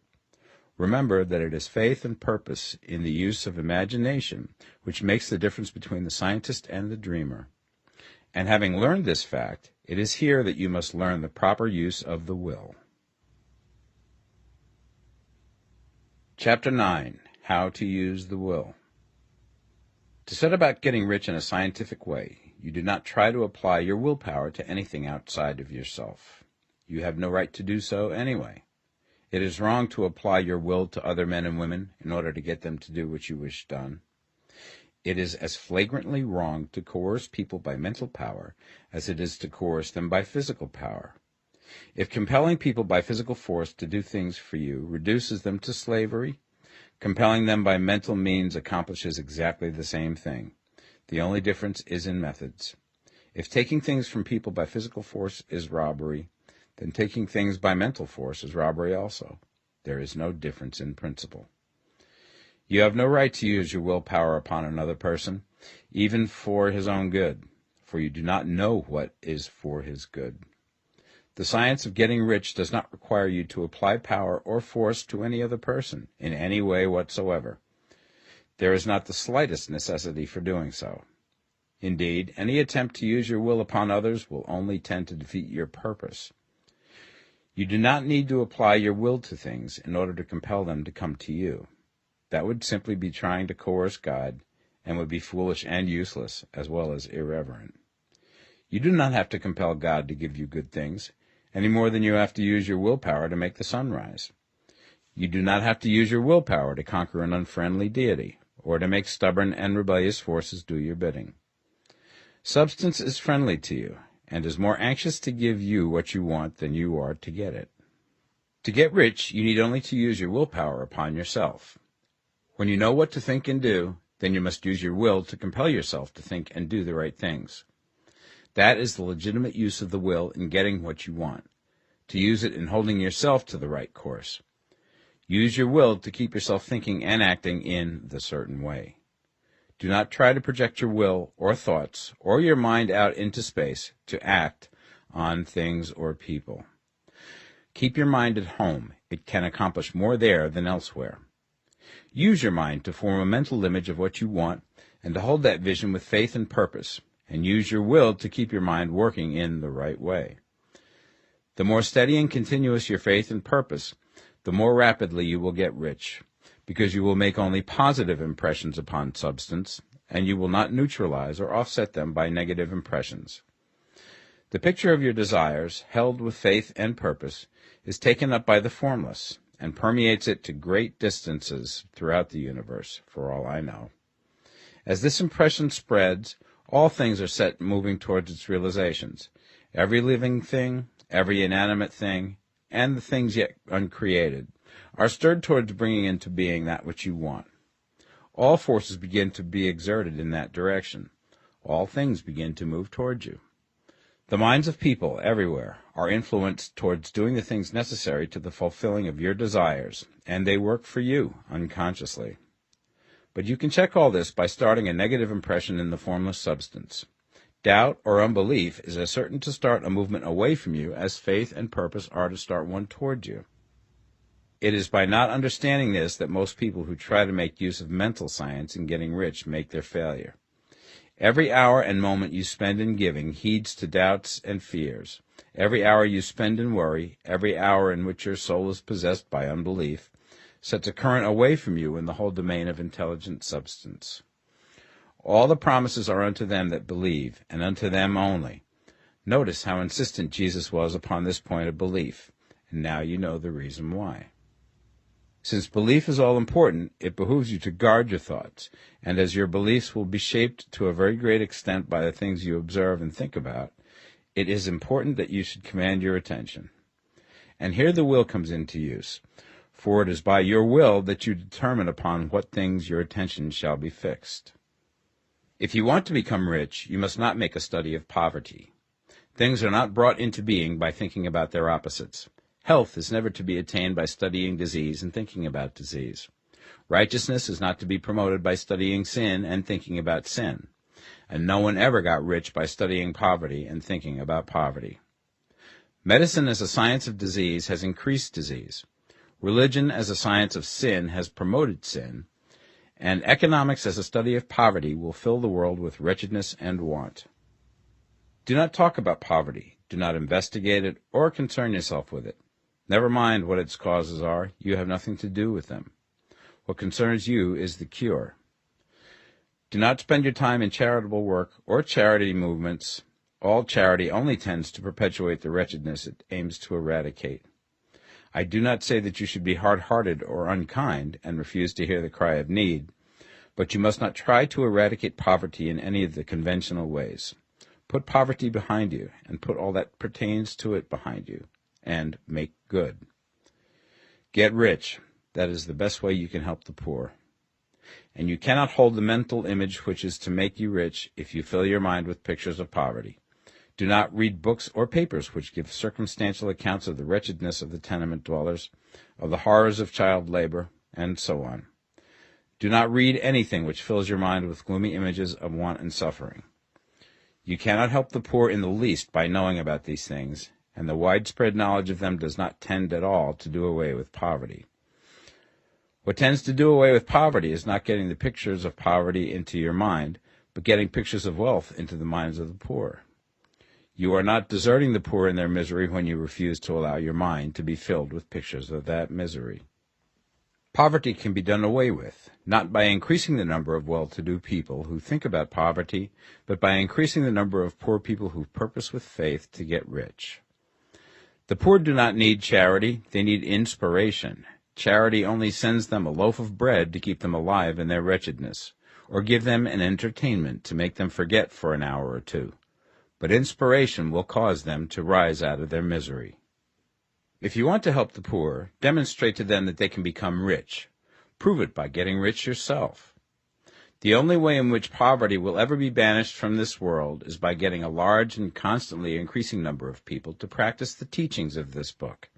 Remember that it is faith and purpose in the use of imagination which makes the difference between the scientist and the dreamer. And having learned this fact, it is here that you must learn the proper use of the will. Chapter 9. How to use the will. To set about getting rich in a scientific way, you do not try to apply your willpower to anything outside of yourself. You have no right to do so anyway. It is wrong to apply your will to other men and women in order to get them to do what you wish done. It is as flagrantly wrong to coerce people by mental power as it is to coerce them by physical power. If compelling people by physical force to do things for you reduces them to slavery, compelling them by mental means accomplishes exactly the same thing. The only difference is in methods. If taking things from people by physical force is robbery, then taking things by mental force is robbery also. There is no difference in principle. You have no right to use your willpower upon another person, even for his own good, for you do not know what is for his good. The science of getting rich does not require you to apply power or force to any other person in any way whatsoever. There is not the slightest necessity for doing so. Indeed, any attempt to use your will upon others will only tend to defeat your purpose. You do not need to apply your will to things in order to compel them to come to you. That would simply be trying to coerce God, and would be foolish and useless, as well as irreverent. You do not have to compel God to give you good things, any more than you have to use your willpower to make the sun rise. You do not have to use your willpower to conquer an unfriendly deity, or to make stubborn and rebellious forces do your bidding. Substance is friendly to you, and is more anxious to give you what you want than you are to get it. To get rich, you need only to use your willpower upon yourself. When you know what to think and do, then you must use your will to compel yourself to think and do the right things. That is the legitimate use of the will in getting what you want, to use it in holding yourself to the right course. Use your will to keep yourself thinking and acting in the certain way. Do not try to project your will or thoughts or your mind out into space to act on things or people. Keep your mind at home. It can accomplish more there than elsewhere. Use your mind to form a mental image of what you want and to hold that vision with faith and purpose, and use your will to keep your mind working in the right way. The more steady and continuous your faith and purpose, the more rapidly you will get rich, because you will make only positive impressions upon substance, and you will not neutralize or offset them by negative impressions. The picture of your desires, held with faith and purpose, is taken up by the formless and permeates it to great distances throughout the universe, for all I know. As this impression spreads, all things are set moving towards its realizations. Every living thing, every inanimate thing, and the things yet uncreated, are stirred towards bringing into being that which you want. All forces begin to be exerted in that direction. All things begin to move towards you. The minds of people everywhere are influenced towards doing the things necessary to the fulfilling of your desires, and they work for you unconsciously. But you can check all this by starting a negative impression in the formless substance. Doubt or unbelief is as certain to start a movement away from you as faith and purpose are to start one toward you. It is by not understanding this that most people who try to make use of mental science in getting rich make their failure. Every hour and moment you spend in giving heeds to doubts and fears. Every hour you spend in worry, every hour in which your soul is possessed by unbelief, sets a current away from you in the whole domain of intelligent substance. All the promises are unto them that believe, and unto them only. Notice how insistent Jesus was upon this point of belief, and now you know the reason why. Since belief is all important, it behooves you to guard your thoughts, and as your beliefs will be shaped to a very great extent by the things you observe and think about, it is important that you should command your attention. And here the will comes into use, for it is by your will that you determine upon what things your attention shall be fixed. If you want to become rich, you must not make a study of poverty. Things are not brought into being by thinking about their opposites. Health is never to be attained by studying disease and thinking about disease. Righteousness is not to be promoted by studying sin and thinking about sin. And no one ever got rich by studying poverty and thinking about poverty. Medicine as a science of disease has increased disease. Religion as a science of sin has promoted sin. And economics as a study of poverty will fill the world with wretchedness and want. Do not talk about poverty. Do not investigate it or concern yourself with it. Never mind what its causes are. You have nothing to do with them. What concerns you is the cure. Do not spend your time in charitable work or charity movements. All charity only tends to perpetuate the wretchedness it aims to eradicate. I do not say that you should be hard-hearted or unkind and refuse to hear the cry of need, but you must not try to eradicate poverty in any of the conventional ways. Put poverty behind you, and put all that pertains to it behind you, and make good. Get rich. That is the best way you can help the poor. And you cannot hold the mental image which is to make you rich if you fill your mind with pictures of poverty. Do not read books or papers which give circumstantial accounts of the wretchedness of the tenement dwellers, of the horrors of child labor, and so on. Do not read anything which fills your mind with gloomy images of want and suffering. You cannot help the poor in the least by knowing about these things, and the widespread knowledge of them does not tend at all to do away with poverty. What tends to do away with poverty is not getting the pictures of poverty into your mind, but getting pictures of wealth into the minds of the poor. You are not deserting the poor in their misery when you refuse to allow your mind to be filled with pictures of that misery. Poverty can be done away with, not by increasing the number of well-to-do people who think about poverty, but by increasing the number of poor people who purpose with faith to get rich. The poor do not need charity, they need inspiration. Charity only sends them a loaf of bread to keep them alive in their wretchedness, or give them an entertainment to make them forget for an hour or two. But inspiration will cause them to rise out of their misery. If you want to help the poor, demonstrate to them that they can become rich. Prove it by getting rich yourself. The only way in which poverty will ever be banished from this world is by getting a large and constantly increasing number of people to practice the teachings of this book.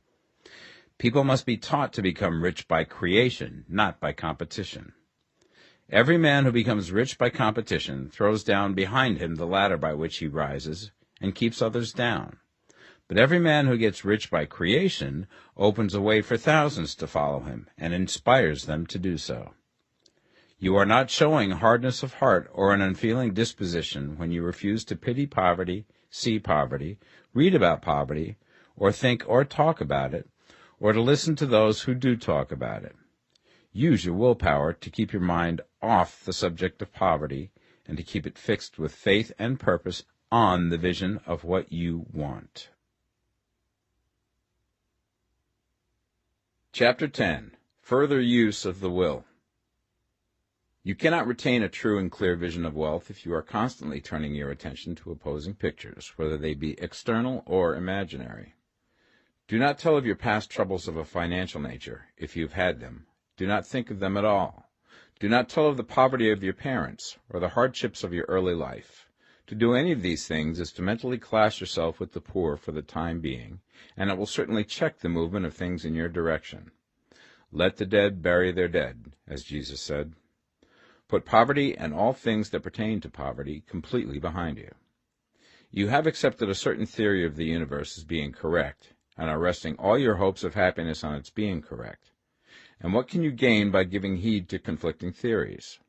People must be taught to become rich by creation, not by competition. Every man who becomes rich by competition throws down behind him the ladder by which he rises and keeps others down. But every man who gets rich by creation opens a way for thousands to follow him and inspires them to do so. You are not showing hardness of heart or an unfeeling disposition when you refuse to pity poverty, see poverty, read about poverty, or think or talk about it, or to listen to those who do talk about it. Use your willpower to keep your mind off the subject of poverty and to keep it fixed with faith and purpose on the vision of what you want. Chapter 10. Further Use of the Will. You cannot retain a true and clear vision of wealth if you are constantly turning your attention to opposing pictures, whether they be external or imaginary. Do not tell of your past troubles of a financial nature, if you have had them. Do not think of them at all. Do not tell of the poverty of your parents, or the hardships of your early life. To do any of these things is to mentally class yourself with the poor for the time being, and it will certainly check the movement of things in your direction. Let the dead bury their dead, as Jesus said. Put poverty and all things that pertain to poverty completely behind you. You have accepted a certain theory of the universe as being correct, and are resting all your hopes of happiness on its being correct. And what can you gain by giving heed to conflicting theories?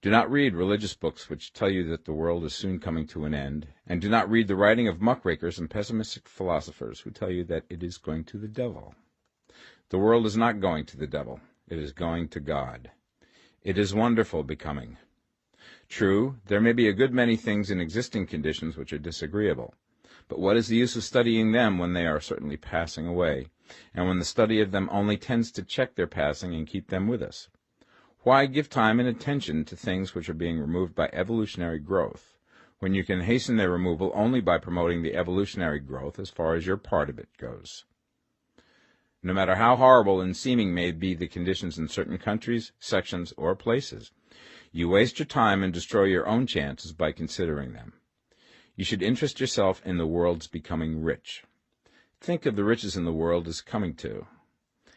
Do not read religious books which tell you that the world is soon coming to an end, and do not read the writing of muckrakers and pessimistic philosophers who tell you that it is going to the devil. The world is not going to the devil. It is going to God. It is wonderful becoming. True, there may be a good many things in existing conditions which are disagreeable, but what is the use of studying them when they are certainly passing away, and when the study of them only tends to check their passing and keep them with us? Why give time and attention to things which are being removed by evolutionary growth, when you can hasten their removal only by promoting the evolutionary growth as far as your part of it goes? No matter how horrible and seeming may be the conditions in certain countries, sections, or places, you waste your time and destroy your own chances by considering them. You should interest yourself in the world's becoming rich. Think of the riches in the world as coming to,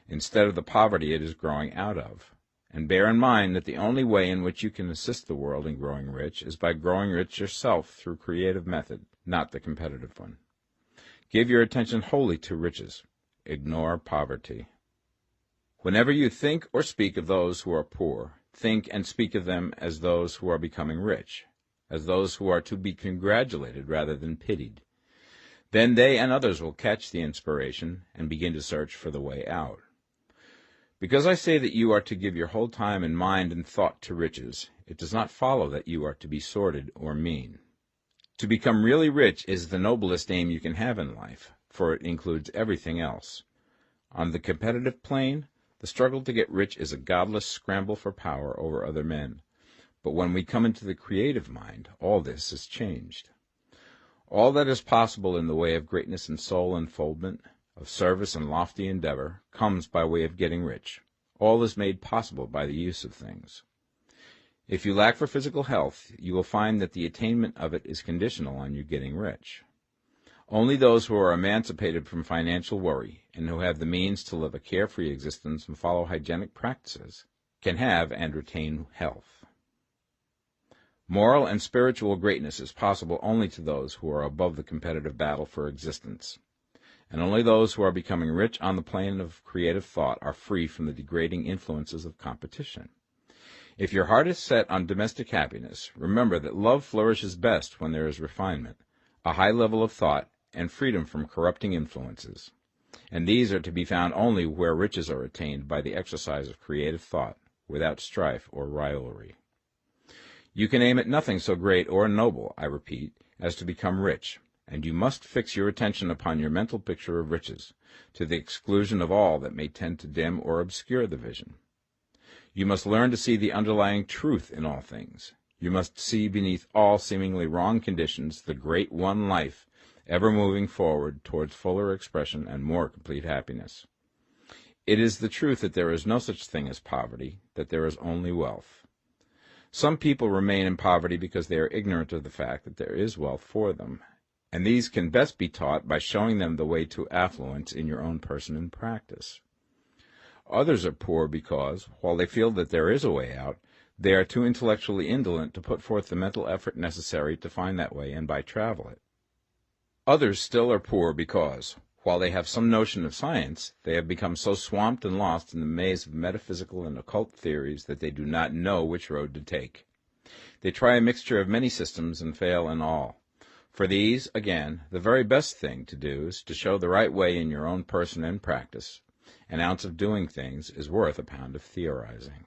instead of the poverty it is growing out of, and bear in mind that the only way in which you can assist the world in growing rich is by growing rich yourself through creative method, not the competitive one. Give your attention wholly to riches. Ignore poverty. Whenever you think or speak of those who are poor, think and speak of them as those who are becoming rich, as those who are to be congratulated rather than pitied. Then they and others will catch the inspiration and begin to search for the way out. Because I say that you are to give your whole time and mind and thought to riches, it does not follow that you are to be sordid or mean. To become really rich is the noblest aim you can have in life, for it includes everything else. On the competitive plane, the struggle to get rich is a godless scramble for power over other men. But when we come into the creative mind, all this is changed. All that is possible in the way of greatness and soul unfoldment, of service and lofty endeavor, comes by way of getting rich. All is made possible by the use of things. If you lack for physical health, you will find that the attainment of it is conditional on you getting rich. Only those who are emancipated from financial worry and who have the means to live a carefree existence and follow hygienic practices can have and retain health. Moral and spiritual greatness is possible only to those who are above the competitive battle for existence, and only those who are becoming rich on the plane of creative thought are free from the degrading influences of competition. If your heart is set on domestic happiness, remember that love flourishes best when there is refinement, a high level of thought, and freedom from corrupting influences, and these are to be found only where riches are attained by the exercise of creative thought, without strife or rivalry. You can aim at nothing so great or noble, I repeat, as to become rich, and you must fix your attention upon your mental picture of riches, to the exclusion of all that may tend to dim or obscure the vision. You must learn to see the underlying truth in all things. You must see beneath all seemingly wrong conditions the great one life, ever moving forward towards fuller expression and more complete happiness. It is the truth that there is no such thing as poverty, that there is only wealth. Some people remain in poverty because they are ignorant of the fact that there is wealth for them, and these can best be taught by showing them the way to affluence in your own person and practice. Others are poor because, while they feel that there is a way out, they are too intellectually indolent to put forth the mental effort necessary to find that way and by travel it. Others still are poor because, while they have some notion of science, they have become so swamped and lost in the maze of metaphysical and occult theories that they do not know which road to take. They try a mixture of many systems and fail in all. For these, again, the very best thing to do is to show the right way in your own person and practice. An ounce of doing things is worth a pound of theorizing.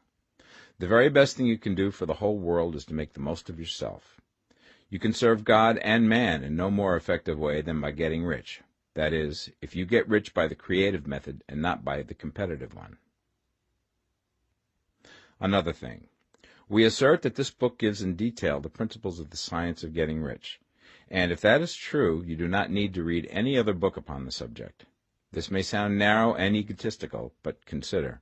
The very best thing you can do for the whole world is to make the most of yourself. You can serve God and man in no more effective way than by getting rich. That is, if you get rich by the creative method and not by the competitive one. Another thing. We assert that this book gives in detail the principles of the science of getting rich. And if that is true, you do not need to read any other book upon the subject. This may sound narrow and egotistical, but consider.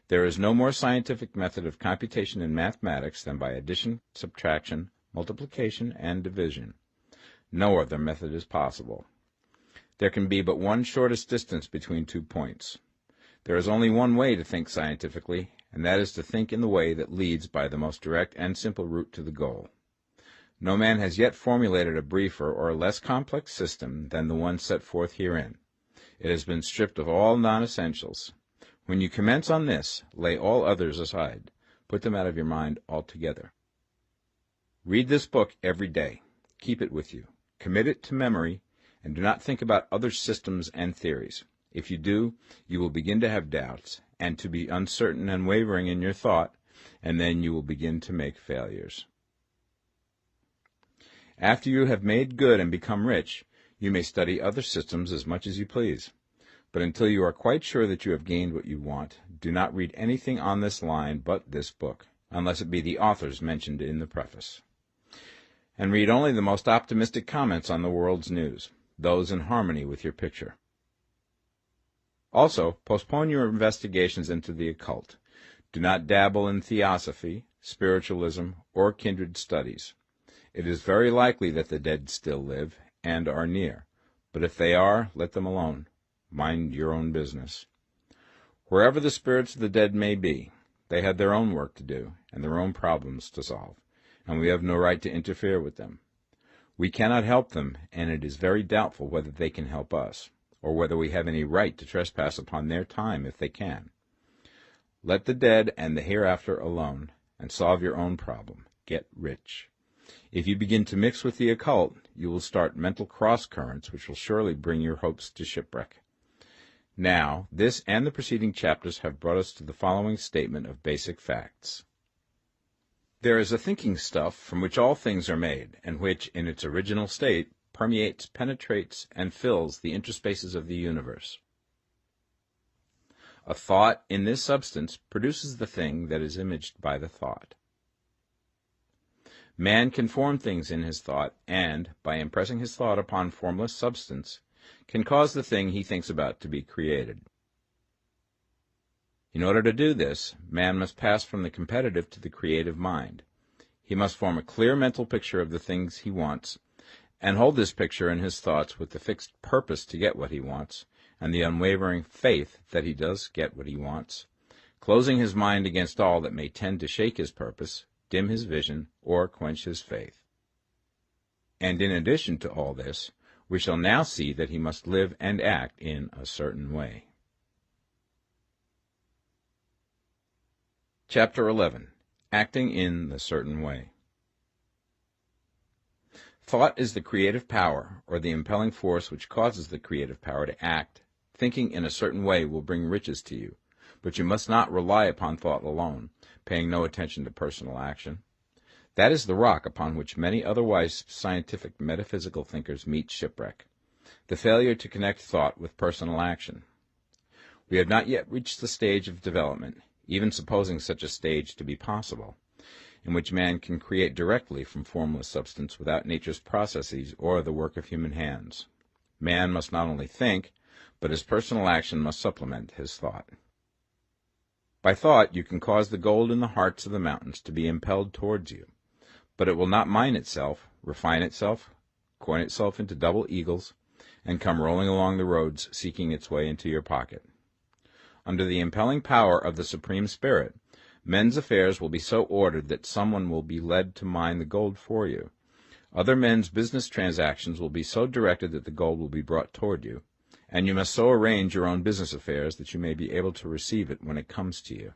There is no more scientific method of computation in mathematics than by addition, subtraction, multiplication, and division. No other method is possible. There can be but one shortest distance between 2 points. There is only one way to think scientifically, and that is to think in the way that leads by the most direct and simple route to the goal. No man has yet formulated a briefer or less complex system than the one set forth herein. It has been stripped of all non-essentials. When you commence on this, lay all others aside. Put them out of your mind altogether. Read this book every day. Keep it with you. Commit it to memory, and do not think about other systems and theories. If you do, you will begin to have doubts, and to be uncertain and wavering in your thought, and then you will begin to make failures. After you have made good and become rich, you may study other systems as much as you please. But until you are quite sure that you have gained what you want, do not read anything on this line but this book, unless it be the authors mentioned in the preface. And read only the most optimistic comments on the world's news, those in harmony with your picture. Also, postpone your investigations into the occult. Do not dabble in theosophy, spiritualism, or kindred studies. It is very likely that the dead still live and are near, but if they are, let them alone. Mind your own business. Wherever the spirits of the dead may be, they have their own work to do and their own problems to solve, and we have no right to interfere with them. We cannot help them, and it is very doubtful whether they can help us, or whether we have any right to trespass upon their time if they can. Let the dead and the hereafter alone, and solve your own problem. Get rich. If you begin to mix with the occult, you will start mental cross-currents which will surely bring your hopes to shipwreck. Now, this and the preceding chapters have brought us to the following statement of basic facts. There is a thinking stuff from which all things are made, and which, in its original state, permeates, penetrates, and fills the interspaces of the universe. A thought in this substance produces the thing that is imaged by the thought. Man can form things in his thought, and, by impressing his thought upon formless substance, can cause the thing he thinks about to be created. In order to do this, man must pass from the competitive to the creative mind. He must form a clear mental picture of the things he wants, and hold this picture in his thoughts with the fixed purpose to get what he wants, and the unwavering faith that he does get what he wants, closing his mind against all that may tend to shake his purpose, dim his vision, or quench his faith. And in addition to all this, we shall now see that he must live and act in a certain way. Chapter 11. Acting in the Certain Way. Thought is the creative power, or the impelling force which causes the creative power to act. Thinking in a certain way will bring riches to you, but you must not rely upon thought alone, paying no attention to personal action. That is the rock upon which many otherwise scientific metaphysical thinkers meet shipwreck, the failure to connect thought with personal action. We have not yet reached the stage of development, even supposing such a stage to be possible, in which man can create directly from formless substance without nature's processes or the work of human hands. Man must not only think, but his personal action must supplement his thought. By thought you can cause the gold in the hearts of the mountains to be impelled towards you, but it will not mine itself, refine itself, coin itself into double eagles, and come rolling along the roads seeking its way into your pocket. Under the impelling power of the Supreme Spirit, men's affairs will be so ordered that someone will be led to mine the gold for you. Other men's business transactions will be so directed that the gold will be brought toward you, and you must so arrange your own business affairs that you may be able to receive it when it comes to you.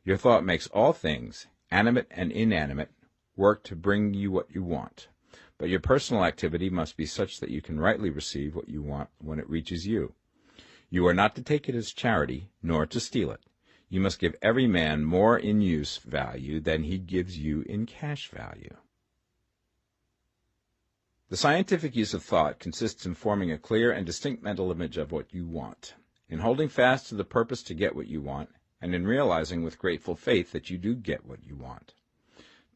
Your thought makes all things, animate and inanimate, work to bring you what you want, but your personal activity must be such that you can rightly receive what you want when it reaches you. You are not to take it as charity, nor to steal it. You must give every man more in use value than he gives you in cash value. The scientific use of thought consists in forming a clear and distinct mental image of what you want, in holding fast to the purpose to get what you want, and in realizing with grateful faith that you do get what you want.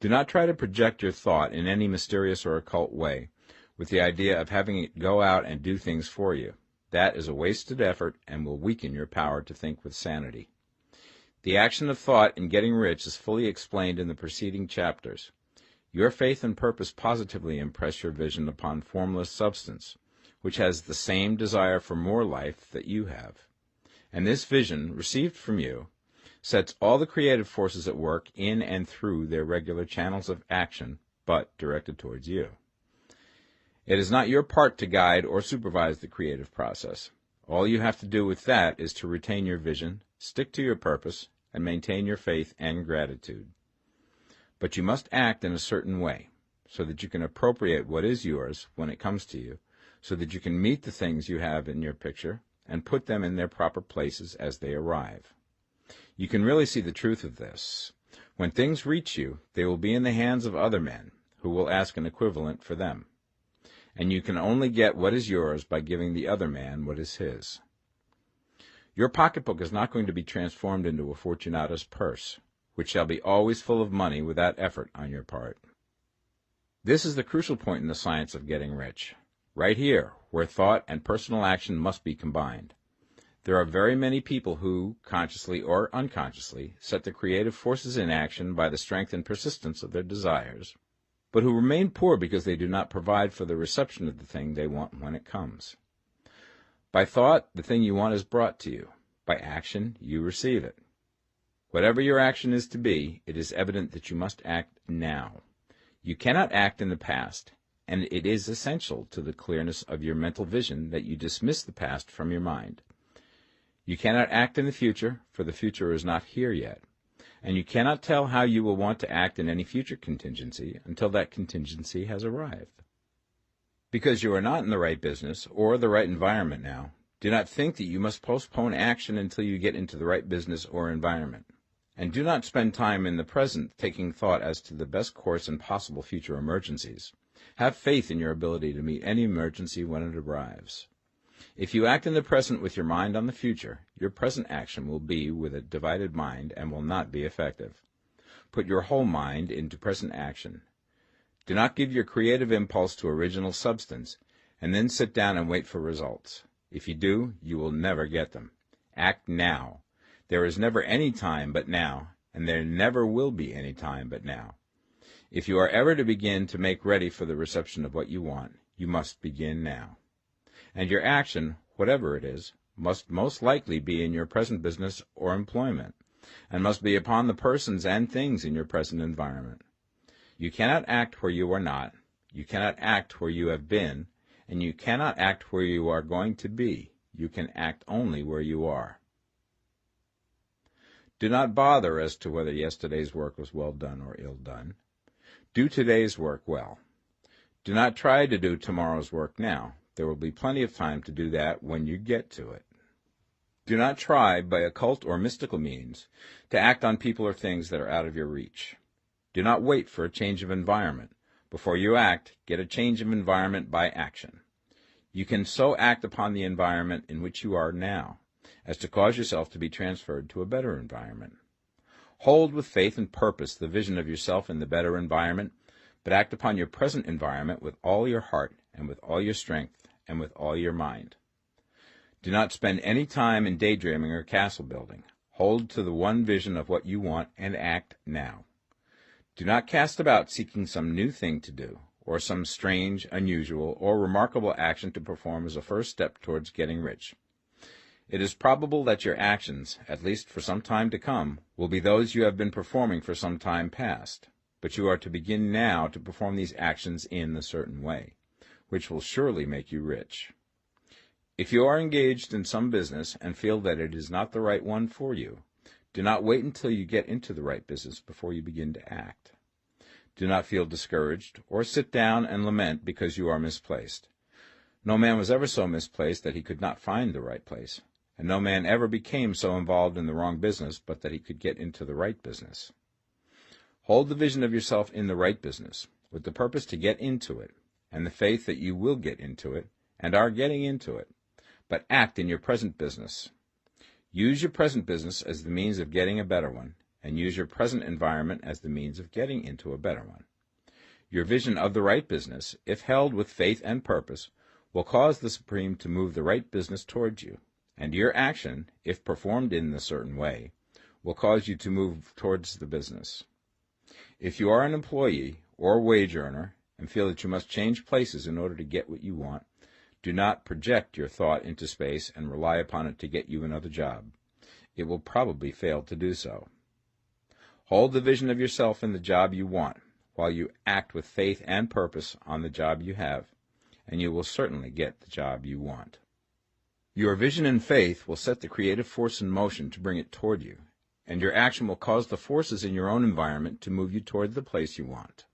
Do not try to project your thought in any mysterious or occult way, with the idea of having it go out and do things for you. That is a wasted effort and will weaken your power to think with sanity. The action of thought in getting rich is fully explained in the preceding chapters. Your faith and purpose positively impress your vision upon formless substance, which has the same desire for more life that you have. And this vision, received from you, sets all the creative forces at work in and through their regular channels of action, but directed towards you. It is not your part to guide or supervise the creative process. All you have to do with that is to retain your vision, stick to your purpose, and maintain your faith and gratitude. But you must act in a certain way, so that you can appropriate what is yours when it comes to you, so that you can meet the things you have in your picture and put them in their proper places as they arrive. You can really see the truth of this. When things reach you, they will be in the hands of other men, who will ask an equivalent for them. And you can only get what is yours by giving the other man what is his. Your pocketbook is not going to be transformed into a Fortunata's purse, which shall be always full of money without effort on your part. This is the crucial point in the science of getting rich, right here, where thought and personal action must be combined. There are very many people who, consciously or unconsciously, set the creative forces in action by the strength and persistence of their desires, but who remain poor because they do not provide for the reception of the thing they want when it comes. By thought, the thing you want is brought to you. By action, you receive it. Whatever your action is to be, it is evident that you must act now. You cannot act in the past, and it is essential to the clearness of your mental vision that you dismiss the past from your mind. You cannot act in the future, for the future is not here yet, and you cannot tell how you will want to act in any future contingency until that contingency has arrived. Because you are not in the right business or the right environment now, do not think that you must postpone action until you get into the right business or environment. And do not spend time in the present taking thought as to the best course in possible future emergencies. Have faith in your ability to meet any emergency when it arrives. If you act in the present with your mind on the future, your present action will be with a divided mind and will not be effective. Put your whole mind into present action. Do not give your creative impulse to original substance, and then sit down and wait for results. If you do, you will never get them. Act now. There is never any time but now, and there never will be any time but now. If you are ever to begin to make ready for the reception of what you want, you must begin now. And your action, whatever it is, must most likely be in your present business or employment, and must be upon the persons and things in your present environment. You cannot act where you are not, you cannot act where you have been, and you cannot act where you are going to be. You can act only where you are. Do not bother as to whether yesterday's work was well done or ill done. Do today's work well. Do not try to do tomorrow's work now. There will be plenty of time to do that when you get to it. Do not try, by occult or mystical means, to act on people or things that are out of your reach. Do not wait for a change of environment. Before you act, get a change of environment by action. You can so act upon the environment in which you are now as to cause yourself to be transferred to a better environment. Hold with faith and purpose the vision of yourself in the better environment, but act upon your present environment with all your heart and with all your strength and with all your mind. Do not spend any time in daydreaming or castle building. Hold to the one vision of what you want and act now. Do not cast about seeking some new thing to do, or some strange, unusual, or remarkable action to perform as a first step towards getting rich. It is probable that your actions, at least for some time to come, will be those you have been performing for some time past, but you are to begin now to perform these actions in a certain way, which will surely make you rich. If you are engaged in some business and feel that it is not the right one for you, do not wait until you get into the right business before you begin to act. Do not feel discouraged or sit down and lament because you are misplaced. No man was ever so misplaced that he could not find the right place, and no man ever became so involved in the wrong business but that he could get into the right business. Hold the vision of yourself in the right business, with the purpose to get into it, and the faith that you will get into it, and are getting into it, but act in your present business. Use your present business as the means of getting a better one, and use your present environment as the means of getting into a better one. Your vision of the right business, if held with faith and purpose, will cause the Supreme to move the right business towards you, and your action, if performed in a certain way, will cause you to move towards the business. If you are an employee or wage earner and feel that you must change places in order to get what you want, do not project your thought into space and rely upon it to get you another job. It will probably fail to do so. Hold the vision of yourself in the job you want, while you act with faith and purpose on the job you have, and you will certainly get the job you want. Your vision and faith will set the creative force in motion to bring it toward you, and your action will cause the forces in your own environment to move you toward the place you want.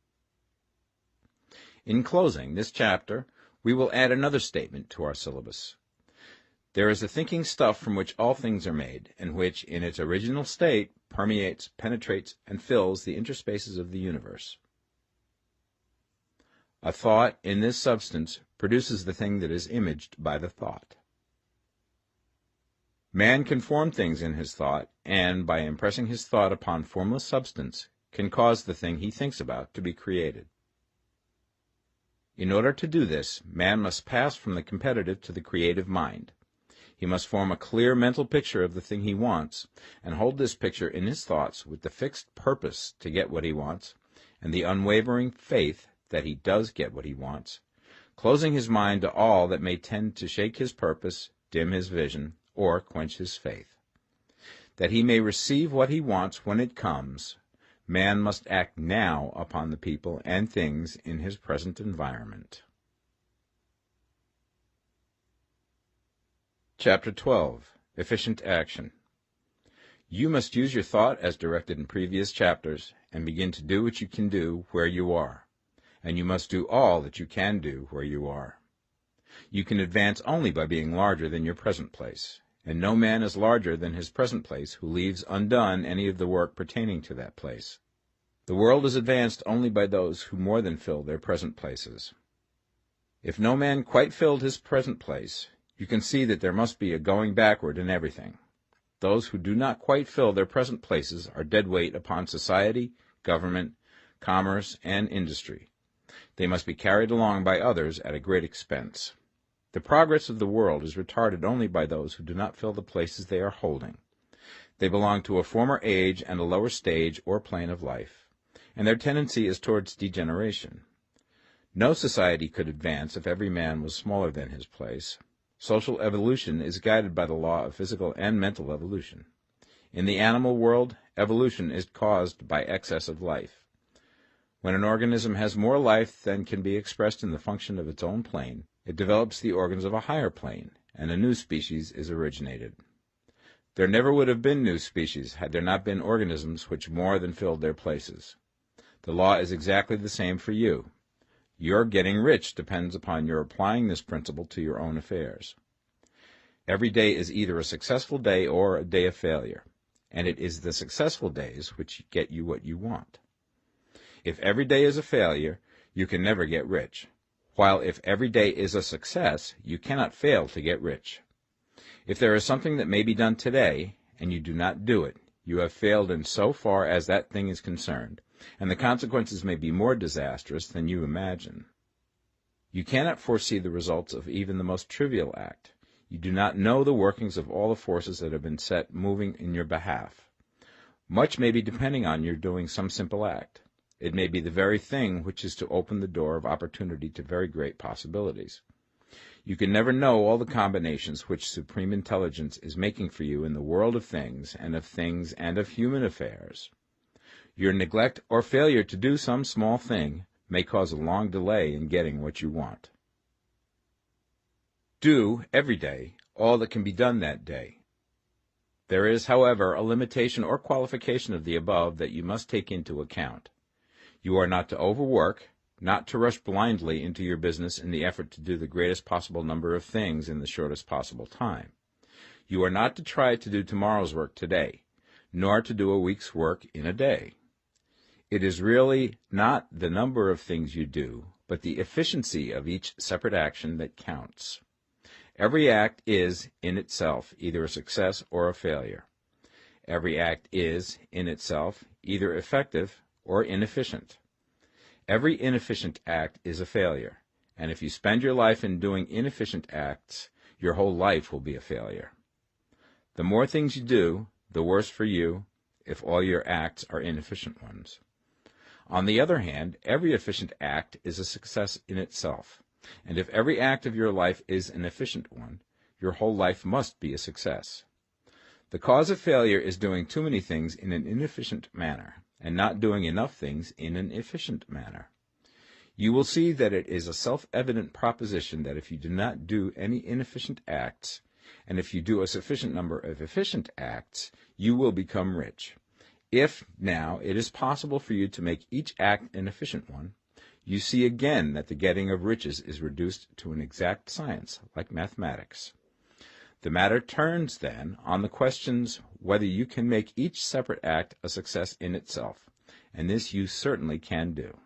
In closing this chapter, we will add another statement to our syllabus. There is a thinking stuff from which all things are made, and which, in its original state, permeates, penetrates, and fills the interspaces of the universe. A thought in this substance produces the thing that is imaged by the thought. Man can form things in his thought, and, by impressing his thought upon formless substance, can cause the thing he thinks about to be created. In order to do this, man must pass from the competitive to the creative mind. He must form a clear mental picture of the thing he wants, and hold this picture in his thoughts with the fixed purpose to get what he wants, and the unwavering faith that he does get what he wants, closing his mind to all that may tend to shake his purpose, dim his vision, or quench his faith. That he may receive what he wants when it comes, man must act now upon the people and things in his present environment. Chapter 12. Efficient Action. You must use your thought as directed in previous chapters, and begin to do what you can do where you are. And you must do all that you can do where you are. You can advance only by being larger than your present place, and no man is larger than his present place who leaves undone any of the work pertaining to that place. The world is advanced only by those who more than fill their present places. If no man quite filled his present place, you can see that there must be a going backward in everything. Those who do not quite fill their present places are dead weight upon society, government, commerce, and industry. They must be carried along by others at a great expense. The progress of the world is retarded only by those who do not fill the places they are holding. They belong to a former age and a lower stage or plane of life, and their tendency is towards degeneration. No society could advance if every man was smaller than his place. Social evolution is guided by the law of physical and mental evolution. In the animal world, evolution is caused by excess of life. When an organism has more life than can be expressed in the function of its own plane, it develops the organs of a higher plane, and a new species is originated. There never would have been new species had there not been organisms which more than filled their places. The law is exactly the same for you. Your getting rich depends upon your applying this principle to your own affairs. Every day is either a successful day or a day of failure, and it is the successful days which get you what you want. If every day is a failure, you can never get rich, while if every day is a success, you cannot fail to get rich. If there is something that may be done today, and you do not do it, you have failed in so far as that thing is concerned, and the consequences may be more disastrous than you imagine. You cannot foresee the results of even the most trivial act. You do not know the workings of all the forces that have been set moving in your behalf. Much may be depending on your doing some simple act. It may be the very thing which is to open the door of opportunity to very great possibilities. You can never know all the combinations which Supreme Intelligence is making for you in the world of things and of human affairs. Your neglect or failure to do some small thing may cause a long delay in getting what you want. Do, every day, all that can be done that day. There is, however, a limitation or qualification of the above that you must take into account. You are not to overwork, not to rush blindly into your business in the effort to do the greatest possible number of things in the shortest possible time. You are not to try to do tomorrow's work today, nor to do a week's work in a day. It is really not the number of things you do, but the efficiency of each separate action that counts. Every act is, in itself, either a success or a failure. Every act is, in itself, either effective or inefficient. Every inefficient act is a failure, and if you spend your life in doing inefficient acts, your whole life will be a failure. The more things you do, the worse for you if all your acts are inefficient ones. On the other hand, every efficient act is a success in itself, and if every act of your life is an efficient one, your whole life must be a success. The cause of failure is doing too many things in an inefficient manner, and not doing enough things in an efficient manner. You will see that it is a self-evident proposition that if you do not do any inefficient acts, and if you do a sufficient number of efficient acts, you will become rich. If, now, it is possible for you to make each act an efficient one, you see again that the getting of riches is reduced to an exact science, like mathematics. The matter turns, then, on the questions whether you can make each separate act a success in itself, and this you certainly can do.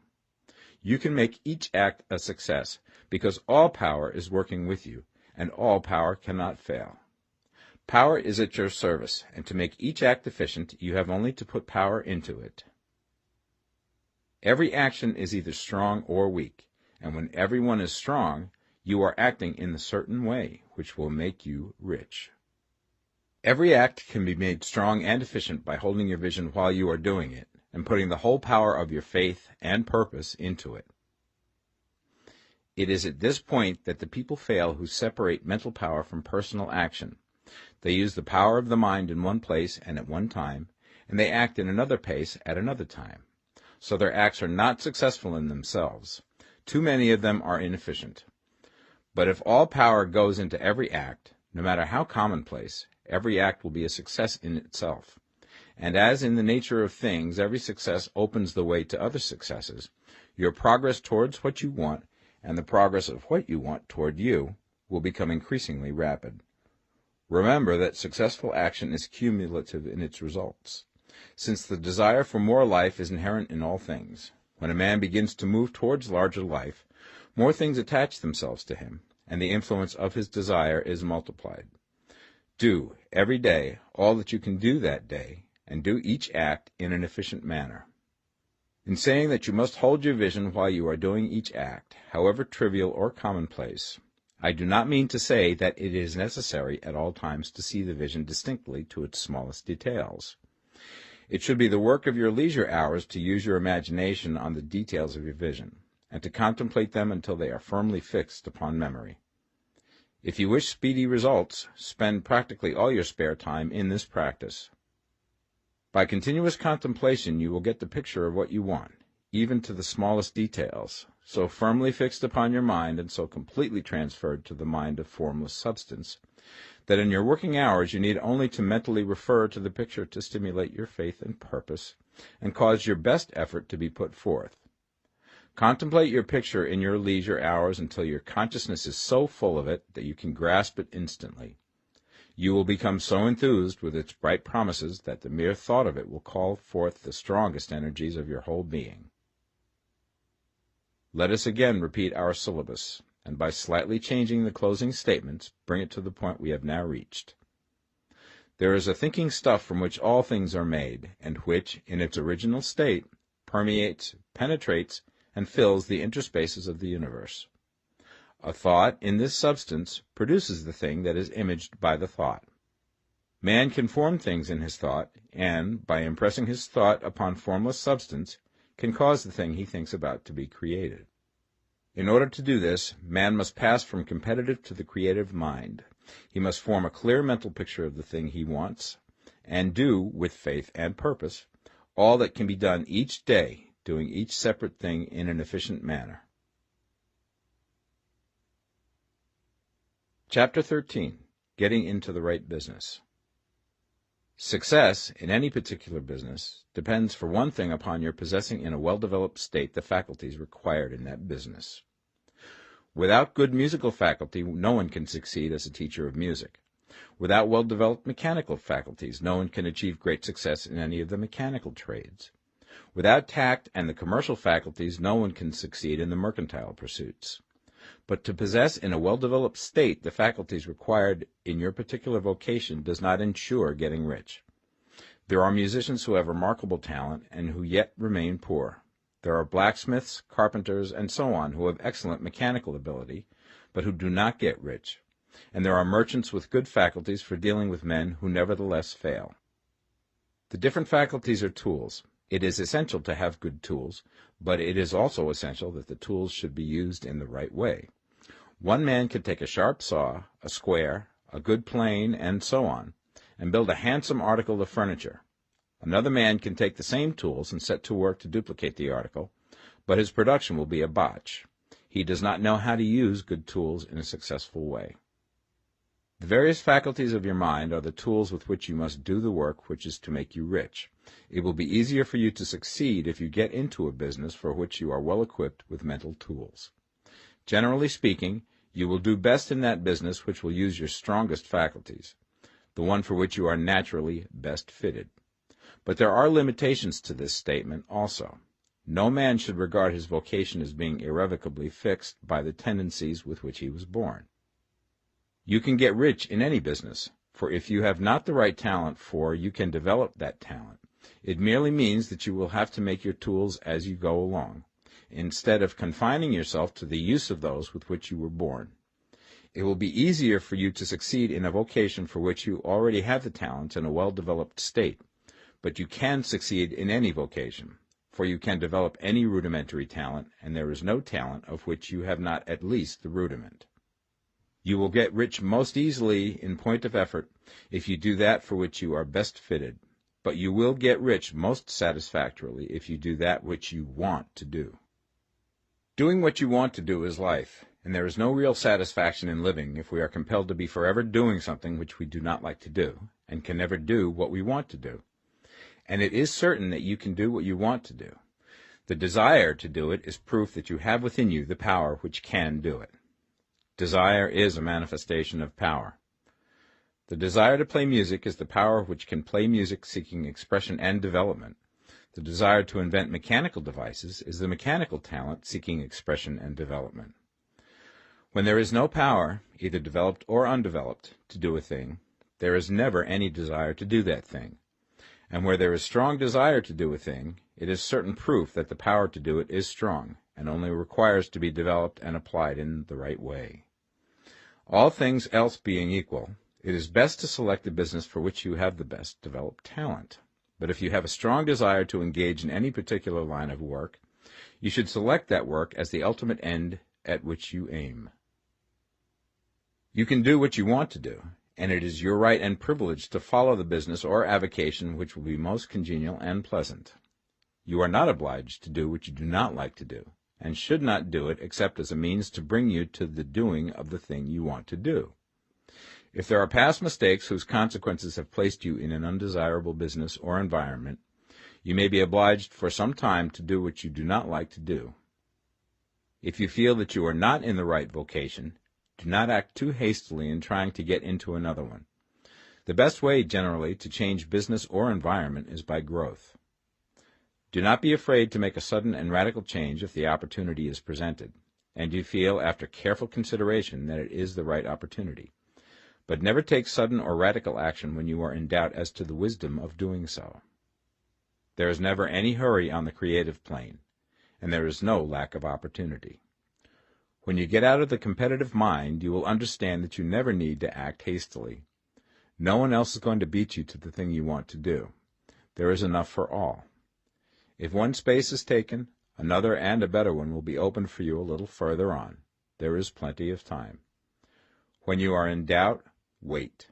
You can make each act a success because all power is working with you, and all power cannot fail. Power is at your service, and to make each act efficient, you have only to put power into it. Every action is either strong or weak, and when every one is strong, you are acting in a certain way, which will make you rich. Every act can be made strong and efficient by holding your vision while you are doing it, and putting the whole power of your faith and purpose into it. It is at this point that the people fail who separate mental power from personal action. They use the power of the mind in one place and at one time, and they act in another place at another time. So their acts are not successful in themselves. Too many of them are inefficient. But if all power goes into every act, no matter how commonplace, every act will be a success in itself. And as in the nature of things, every success opens the way to other successes, your progress towards what you want and the progress of what you want toward you will become increasingly rapid. Remember that successful action is cumulative in its results. Since the desire for more life is inherent in all things, when a man begins to move towards larger life, more things attach themselves to him, and the influence of his desire is multiplied. Do, every day, all that you can do that day, and do each act in an efficient manner. In saying that you must hold your vision while you are doing each act, however trivial or commonplace, I do not mean to say that it is necessary at all times to see the vision distinctly to its smallest details. It should be the work of your leisure hours to use your imagination on the details of your vision, and to contemplate them until they are firmly fixed upon memory. If you wish speedy results, spend practically all your spare time in this practice. By continuous contemplation you will get the picture of what you want, even to the smallest details, so firmly fixed upon your mind and so completely transferred to the mind of formless substance, that in your working hours you need only to mentally refer to the picture to stimulate your faith and purpose, and cause your best effort to be put forth. Contemplate your picture in your leisure hours until your consciousness is so full of it that you can grasp it instantly. You will become so enthused with its bright promises that the mere thought of it will call forth the strongest energies of your whole being. Let us again repeat our syllabus, and by slightly changing the closing statements, bring it to the point we have now reached. There is a thinking stuff from which all things are made, and which, in its original state, permeates, penetrates, and fills the interspaces of the universe. A thought in this substance produces the thing that is imaged by the thought. Man can form things in his thought, and, by impressing his thought upon formless substance, can cause the thing he thinks about to be created. In order to do this, man must pass from competitive to the creative mind. He must form a clear mental picture of the thing he wants, and do, with faith and purpose, all that can be done each day, doing each separate thing in an efficient manner. Chapter 13. Getting into the right business. Success in any particular business depends for one thing upon your possessing in a well-developed state the faculties required in that business. Without good musical faculty, no one can succeed as a teacher of music. Without well-developed mechanical faculties, no one can achieve great success in any of the mechanical trades. Without tact and the commercial faculties, no one can succeed in the mercantile pursuits. But to possess in a well-developed state the faculties required in your particular vocation does not ensure getting rich. There are musicians who have remarkable talent and who yet remain poor. There are blacksmiths, carpenters, and so on who have excellent mechanical ability, but who do not get rich. And there are merchants with good faculties for dealing with men who nevertheless fail. The different faculties are tools. It is essential to have good tools, but it is also essential that the tools should be used in the right way. One man can take a sharp saw, a square, a good plane, and so on, and build a handsome article of furniture. Another man can take the same tools and set to work to duplicate the article, but his production will be a botch. He does not know how to use good tools in a successful way. The various faculties of your mind are the tools with which you must do the work which is to make you rich. It will be easier for you to succeed if you get into a business for which you are well equipped with mental tools. Generally speaking, you will do best in that business which will use your strongest faculties, the one for which you are naturally best fitted. But there are limitations to this statement also. No man should regard his vocation as being irrevocably fixed by the tendencies with which he was born. You can get rich in any business, for if you have not the right talent you can develop that talent. It merely means that you will have to make your tools as you go along, instead of confining yourself to the use of those with which you were born. It will be easier for you to succeed in a vocation for which you already have the talent in a well-developed state, but you can succeed in any vocation, for you can develop any rudimentary talent, and there is no talent of which you have not at least the rudiment. You will get rich most easily in point of effort if you do that for which you are best fitted, but you will get rich most satisfactorily if you do that which you want to do. Doing what you want to do is life, and there is no real satisfaction in living if we are compelled to be forever doing something which we do not like to do, and can never do what we want to do. And it is certain that you can do what you want to do. The desire to do it is proof that you have within you the power which can do it. Desire is a manifestation of power. The desire to play music is the power which can play music seeking expression and development. The desire to invent mechanical devices is the mechanical talent seeking expression and development. When there is no power, either developed or undeveloped, to do a thing, there is never any desire to do that thing. And where there is strong desire to do a thing, it is certain proof that the power to do it is strong, and only requires to be developed and applied in the right way. All things else being equal, it is best to select the business for which you have the best developed talent. But if you have a strong desire to engage in any particular line of work, you should select that work as the ultimate end at which you aim. You can do what you want to do, and it is your right and privilege to follow the business or avocation which will be most congenial and pleasant. You are not obliged to do what you do not like to do, and should not do it except as a means to bring you to the doing of the thing you want to do. If there are past mistakes whose consequences have placed you in an undesirable business or environment, you may be obliged for some time to do what you do not like to do. If you feel that you are not in the right vocation, do not act too hastily in trying to get into another one. The best way, generally, to change business or environment is by growth. Do not be afraid to make a sudden and radical change if the opportunity is presented, and you feel, after careful consideration, that it is the right opportunity. But never take sudden or radical action when you are in doubt as to the wisdom of doing so. There is never any hurry on the creative plane, and there is no lack of opportunity. When you get out of the competitive mind, you will understand that you never need to act hastily. No one else is going to beat you to the thing you want to do. There is enough for all. If one space is taken, another and a better one will be opened for you a little further on. There is plenty of time. When you are in doubt, wait.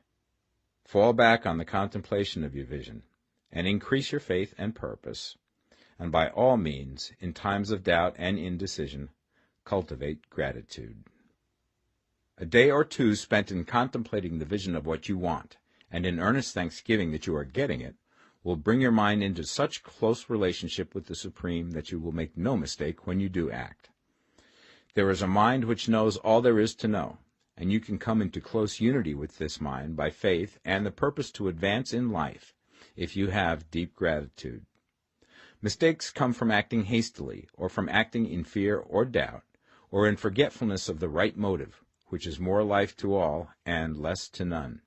Fall back on the contemplation of your vision, and increase your faith and purpose. And by all means, in times of doubt and indecision, cultivate gratitude. A day or two spent in contemplating the vision of what you want, and in earnest thanksgiving that you are getting it, will bring your mind into such close relationship with the Supreme that you will make no mistake when you do act. There is a mind which knows all there is to know, and you can come into close unity with this mind by faith and the purpose to advance in life if you have deep gratitude. Mistakes come from acting hastily, or from acting in fear or doubt, or in forgetfulness of the right motive, which is more life to all and less to none.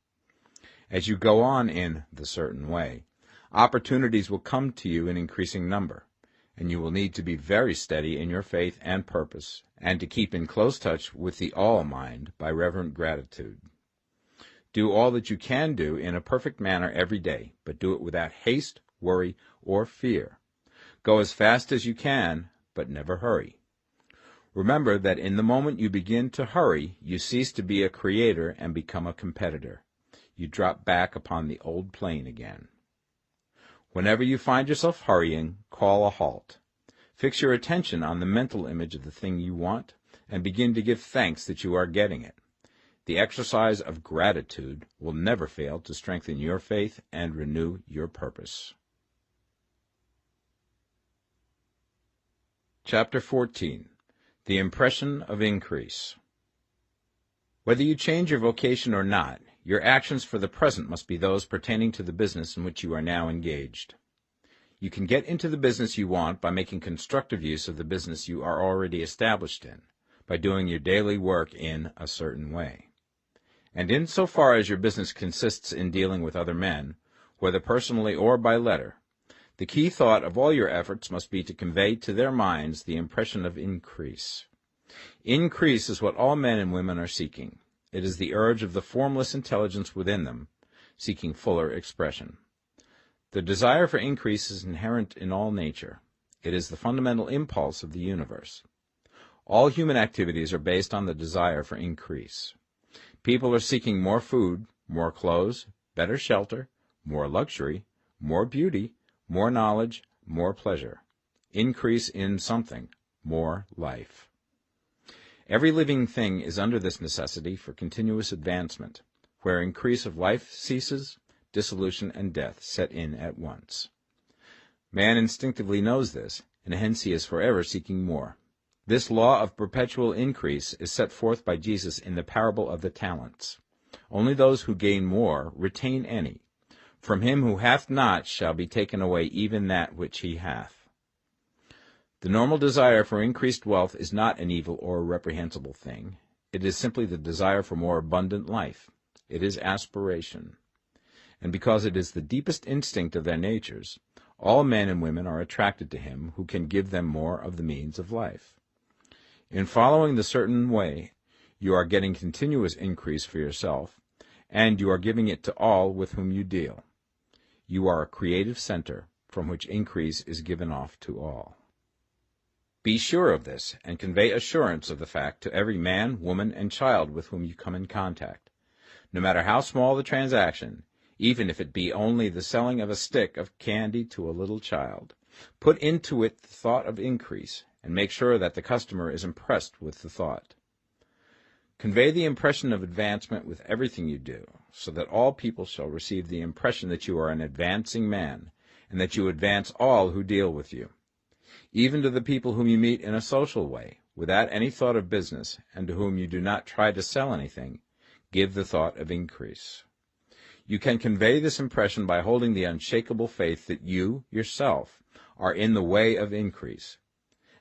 As you go on in the certain way, opportunities will come to you in increasing number, and you will need to be very steady in your faith and purpose, and to keep in close touch with the all-mind by reverent gratitude. Do all that you can do in a perfect manner every day, but do it without haste, worry, or fear. Go as fast as you can, but never hurry. Remember that in the moment you begin to hurry, you cease to be a creator and become a competitor. You drop back upon the old plane again. Whenever you find yourself hurrying, call a halt. Fix your attention on the mental image of the thing you want, and begin to give thanks that you are getting it. The exercise of gratitude will never fail to strengthen your faith and renew your purpose. Chapter 14. The Impression of Increase. Whether you change your vocation or not, your actions for the present must be those pertaining to the business in which you are now engaged. You can get into the business you want by making constructive use of the business you are already established in, by doing your daily work in a certain way. And in so far as your business consists in dealing with other men, whether personally or by letter, the key thought of all your efforts must be to convey to their minds the impression of increase. Increase is what all men and women are seeking. It is the urge of the formless intelligence within them, seeking fuller expression. The desire for increase is inherent in all nature. It is the fundamental impulse of the universe. All human activities are based on the desire for increase. People are seeking more food, more clothes, better shelter, more luxury, more beauty, more knowledge, more pleasure. Increase in something, more life. Every living thing is under this necessity for continuous advancement. Where increase of life ceases, dissolution and death set in at once. Man instinctively knows this, and hence he is forever seeking more. This law of perpetual increase is set forth by Jesus in the parable of the talents. Only those who gain more retain any. From him who hath not shall be taken away even that which he hath. The normal desire for increased wealth is not an evil or a reprehensible thing. It is simply the desire for more abundant life. It is aspiration. And because it is the deepest instinct of their natures, all men and women are attracted to him who can give them more of the means of life. In following the certain way, you are getting continuous increase for yourself, and you are giving it to all with whom you deal. You are a creative center from which increase is given off to all. Be sure of this, and convey assurance of the fact to every man, woman, and child with whom you come in contact. No matter how small the transaction, even if it be only the selling of a stick of candy to a little child, put into it the thought of increase, and make sure that the customer is impressed with the thought. Convey the impression of advancement with everything you do, so that all people shall receive the impression that you are an advancing man, and that you advance all who deal with you. Even to the people whom you meet in a social way, without any thought of business, and to whom you do not try to sell anything, give the thought of increase. You can convey this impression by holding the unshakable faith that you, yourself, are in the way of increase,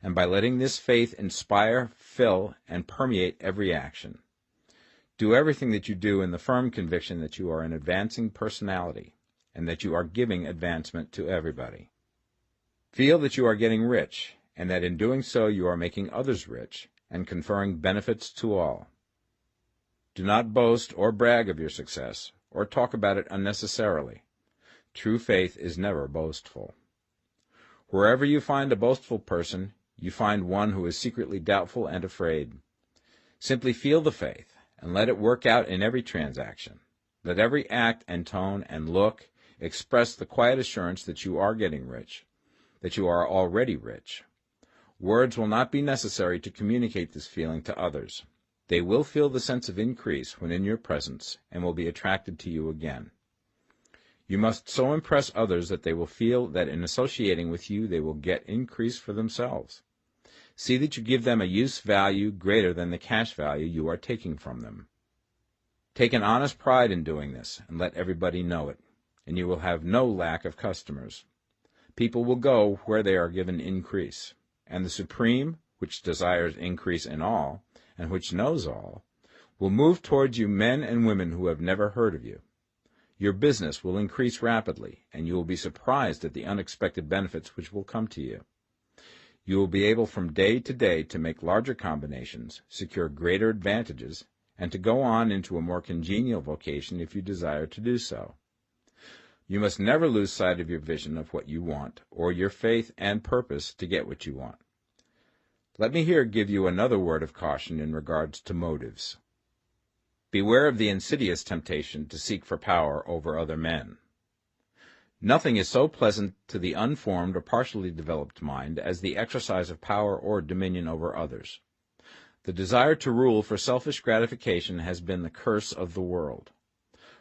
and by letting this faith inspire, fill, and permeate every action. Do everything that you do in the firm conviction that you are an advancing personality, and that you are giving advancement to everybody. Feel that you are getting rich, and that in doing so you are making others rich, and conferring benefits to all. Do not boast or brag of your success, or talk about it unnecessarily. True faith is never boastful. Wherever you find a boastful person, you find one who is secretly doubtful and afraid. Simply feel the faith, and let it work out in every transaction. Let every act and tone and look express the quiet assurance that you are getting rich, that you are already rich. Words will not be necessary to communicate this feeling to others. They will feel the sense of increase when in your presence, and will be attracted to you again. You must so impress others that they will feel that in associating with you they will get increase for themselves. See that you give them a use value greater than the cash value you are taking from them. Take an honest pride in doing this, and let everybody know it, and you will have no lack of customers. People will go where they are given increase, and the Supreme, which desires increase in all, and which knows all, will move towards you men and women who have never heard of you. Your business will increase rapidly, and you will be surprised at the unexpected benefits which will come to you. You will be able from day to day to make larger combinations, secure greater advantages, and to go on into a more congenial vocation if you desire to do so. You must never lose sight of your vision of what you want, or your faith and purpose to get what you want. Let me here give you another word of caution in regards to motives. Beware of the insidious temptation to seek for power over other men. Nothing is so pleasant to the unformed or partially developed mind as the exercise of power or dominion over others. The desire to rule for selfish gratification has been the curse of the world.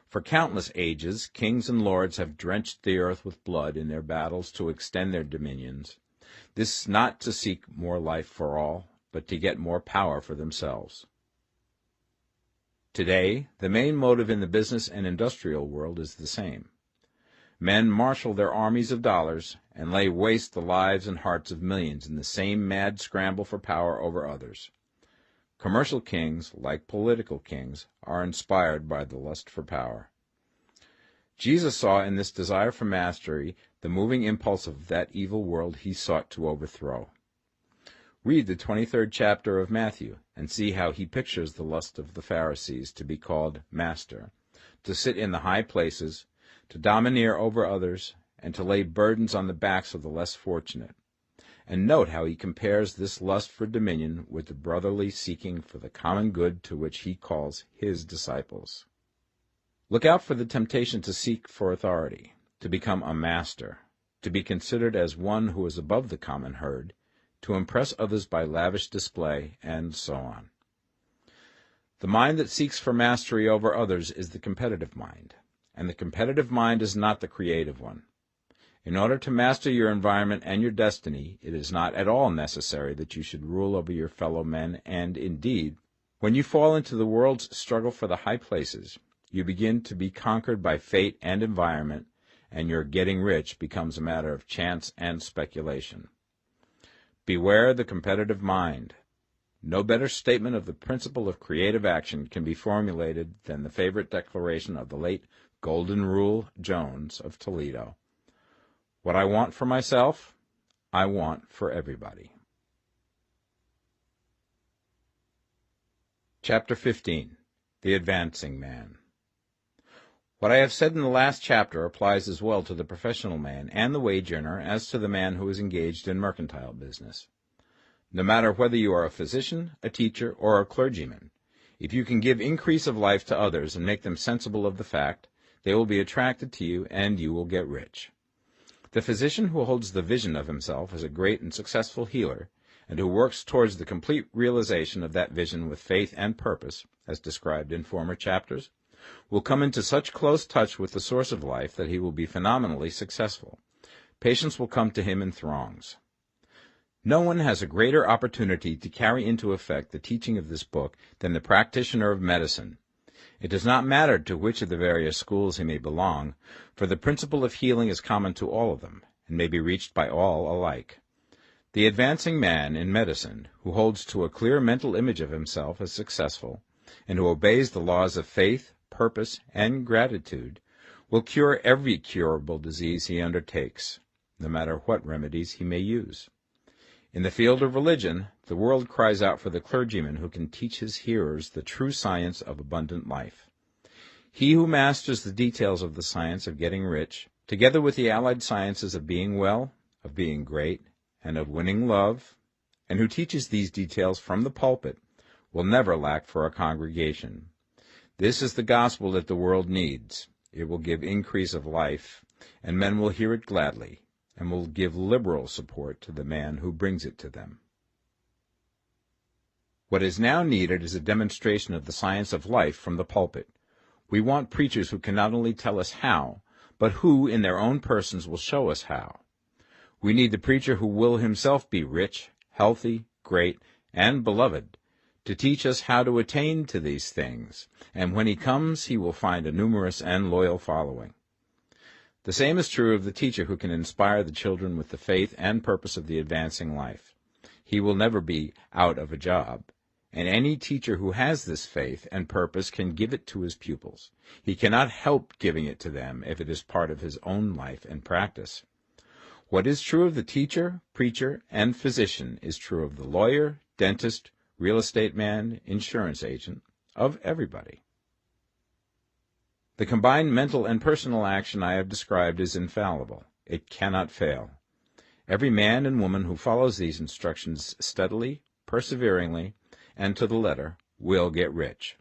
For countless ages, kings and lords have drenched the earth with blood in their battles to extend their dominions, this not to seek more life for all, but to get more power for themselves. Today, the main motive in the business and industrial world is the same. Men marshal their armies of dollars and lay waste the lives and hearts of millions in the same mad scramble for power over others. Commercial kings, like political kings, are inspired by the lust for power. Jesus saw in this desire for mastery the moving impulse of that evil world he sought to overthrow. Read the 23rd chapter of Matthew and see how he pictures the lust of the Pharisees to be called master, to sit in the high places, to domineer over others, and to lay burdens on the backs of the less fortunate. And note how he compares this lust for dominion with the brotherly seeking for the common good to which he calls his disciples. Look out for the temptation to seek for authority, to become a master, to be considered as one who is above the common herd, to impress others by lavish display, and so on. The mind that seeks for mastery over others is the competitive mind, and the competitive mind is not the creative one. In order to master your environment and your destiny, it is not at all necessary that you should rule over your fellow men, and, indeed, when you fall into the world's struggle for the high places, you begin to be conquered by fate and environment, and your getting rich becomes a matter of chance and speculation. Beware the competitive mind. No better statement of the principle of creative action can be formulated than the favorite declaration of the late Golden Rule Jones of Toledo. What I want for myself, I want for everybody. Chapter 15. The Advancing Man. What I have said in the last chapter applies as well to the professional man and the wage earner as to the man who is engaged in mercantile business. No matter whether you are a physician, a teacher, or a clergyman, if you can give increase of life to others and make them sensible of the fact, they will be attracted to you and you will get rich. The physician who holds the vision of himself as a great and successful healer, and who works towards the complete realization of that vision with faith and purpose, as described in former chapters, will come into such close touch with the source of life that he will be phenomenally successful. Patients will come to him in throngs. No one has a greater opportunity to carry into effect the teaching of this book than the practitioner of medicine. It does not matter to which of the various schools he may belong, for the principle of healing is common to all of them, and may be reached by all alike. The advancing man in medicine, who holds to a clear mental image of himself as successful, and who obeys the laws of faith, purpose, and gratitude, will cure every curable disease he undertakes, no matter what remedies he may use. In the field of religion, the world cries out for the clergyman who can teach his hearers the true science of abundant life. He who masters the details of the science of getting rich, together with the allied sciences of being well, of being great, and of winning love, and who teaches these details from the pulpit, will never lack for a congregation. This is the gospel that the world needs. It will give increase of life, and men will hear it gladly, and will give liberal support to the man who brings it to them. What is now needed is a demonstration of the science of life from the pulpit. We want preachers who can not only tell us how, but who, in their own persons, will show us how. We need the preacher who will himself be rich, healthy, great, and beloved, to teach us how to attain to these things, and when he comes he will find a numerous and loyal following. The same is true of the teacher who can inspire the children with the faith and purpose of the advancing life. He will never be out of a job, and any teacher who has this faith and purpose can give it to his pupils. He cannot help giving it to them if it is part of his own life and practice. What is true of the teacher, preacher, and physician is true of the lawyer, dentist, real estate man, insurance agent, of everybody. The combined mental and personal action I have described is infallible. It cannot fail. Every man and woman who follows these instructions steadily, perseveringly, and to the letter will get rich.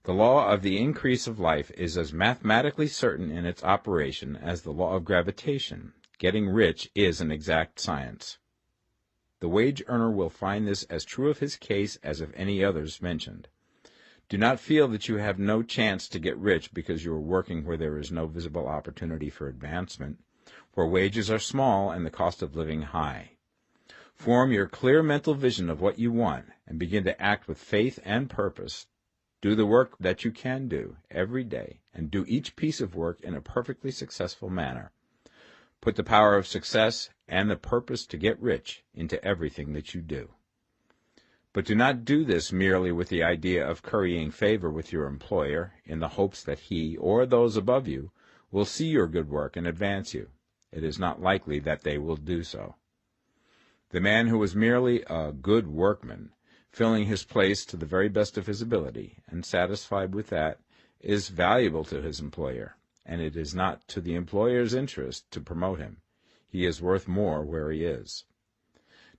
The law of the increase of life is as mathematically certain in its operation as the law of gravitation. Getting rich is an exact science. The wage earner will find this as true of his case as of any others mentioned. Do not feel that you have no chance to get rich because you are working where there is no visible opportunity for advancement, where wages are small and the cost of living high. Form your clear mental vision of what you want and begin to act with faith and purpose. Do the work that you can do every day and do each piece of work in a perfectly successful manner. Put the power of success and the purpose to get rich into everything that you do. But do not do this merely with the idea of currying favor with your employer in the hopes that he or those above you will see your good work and advance you. It is not likely that they will do so. The man who is merely a good workman, filling his place to the very best of his ability, and satisfied with that, is valuable to his employer, and it is not to the employer's interest to promote him. He is worth more where he is.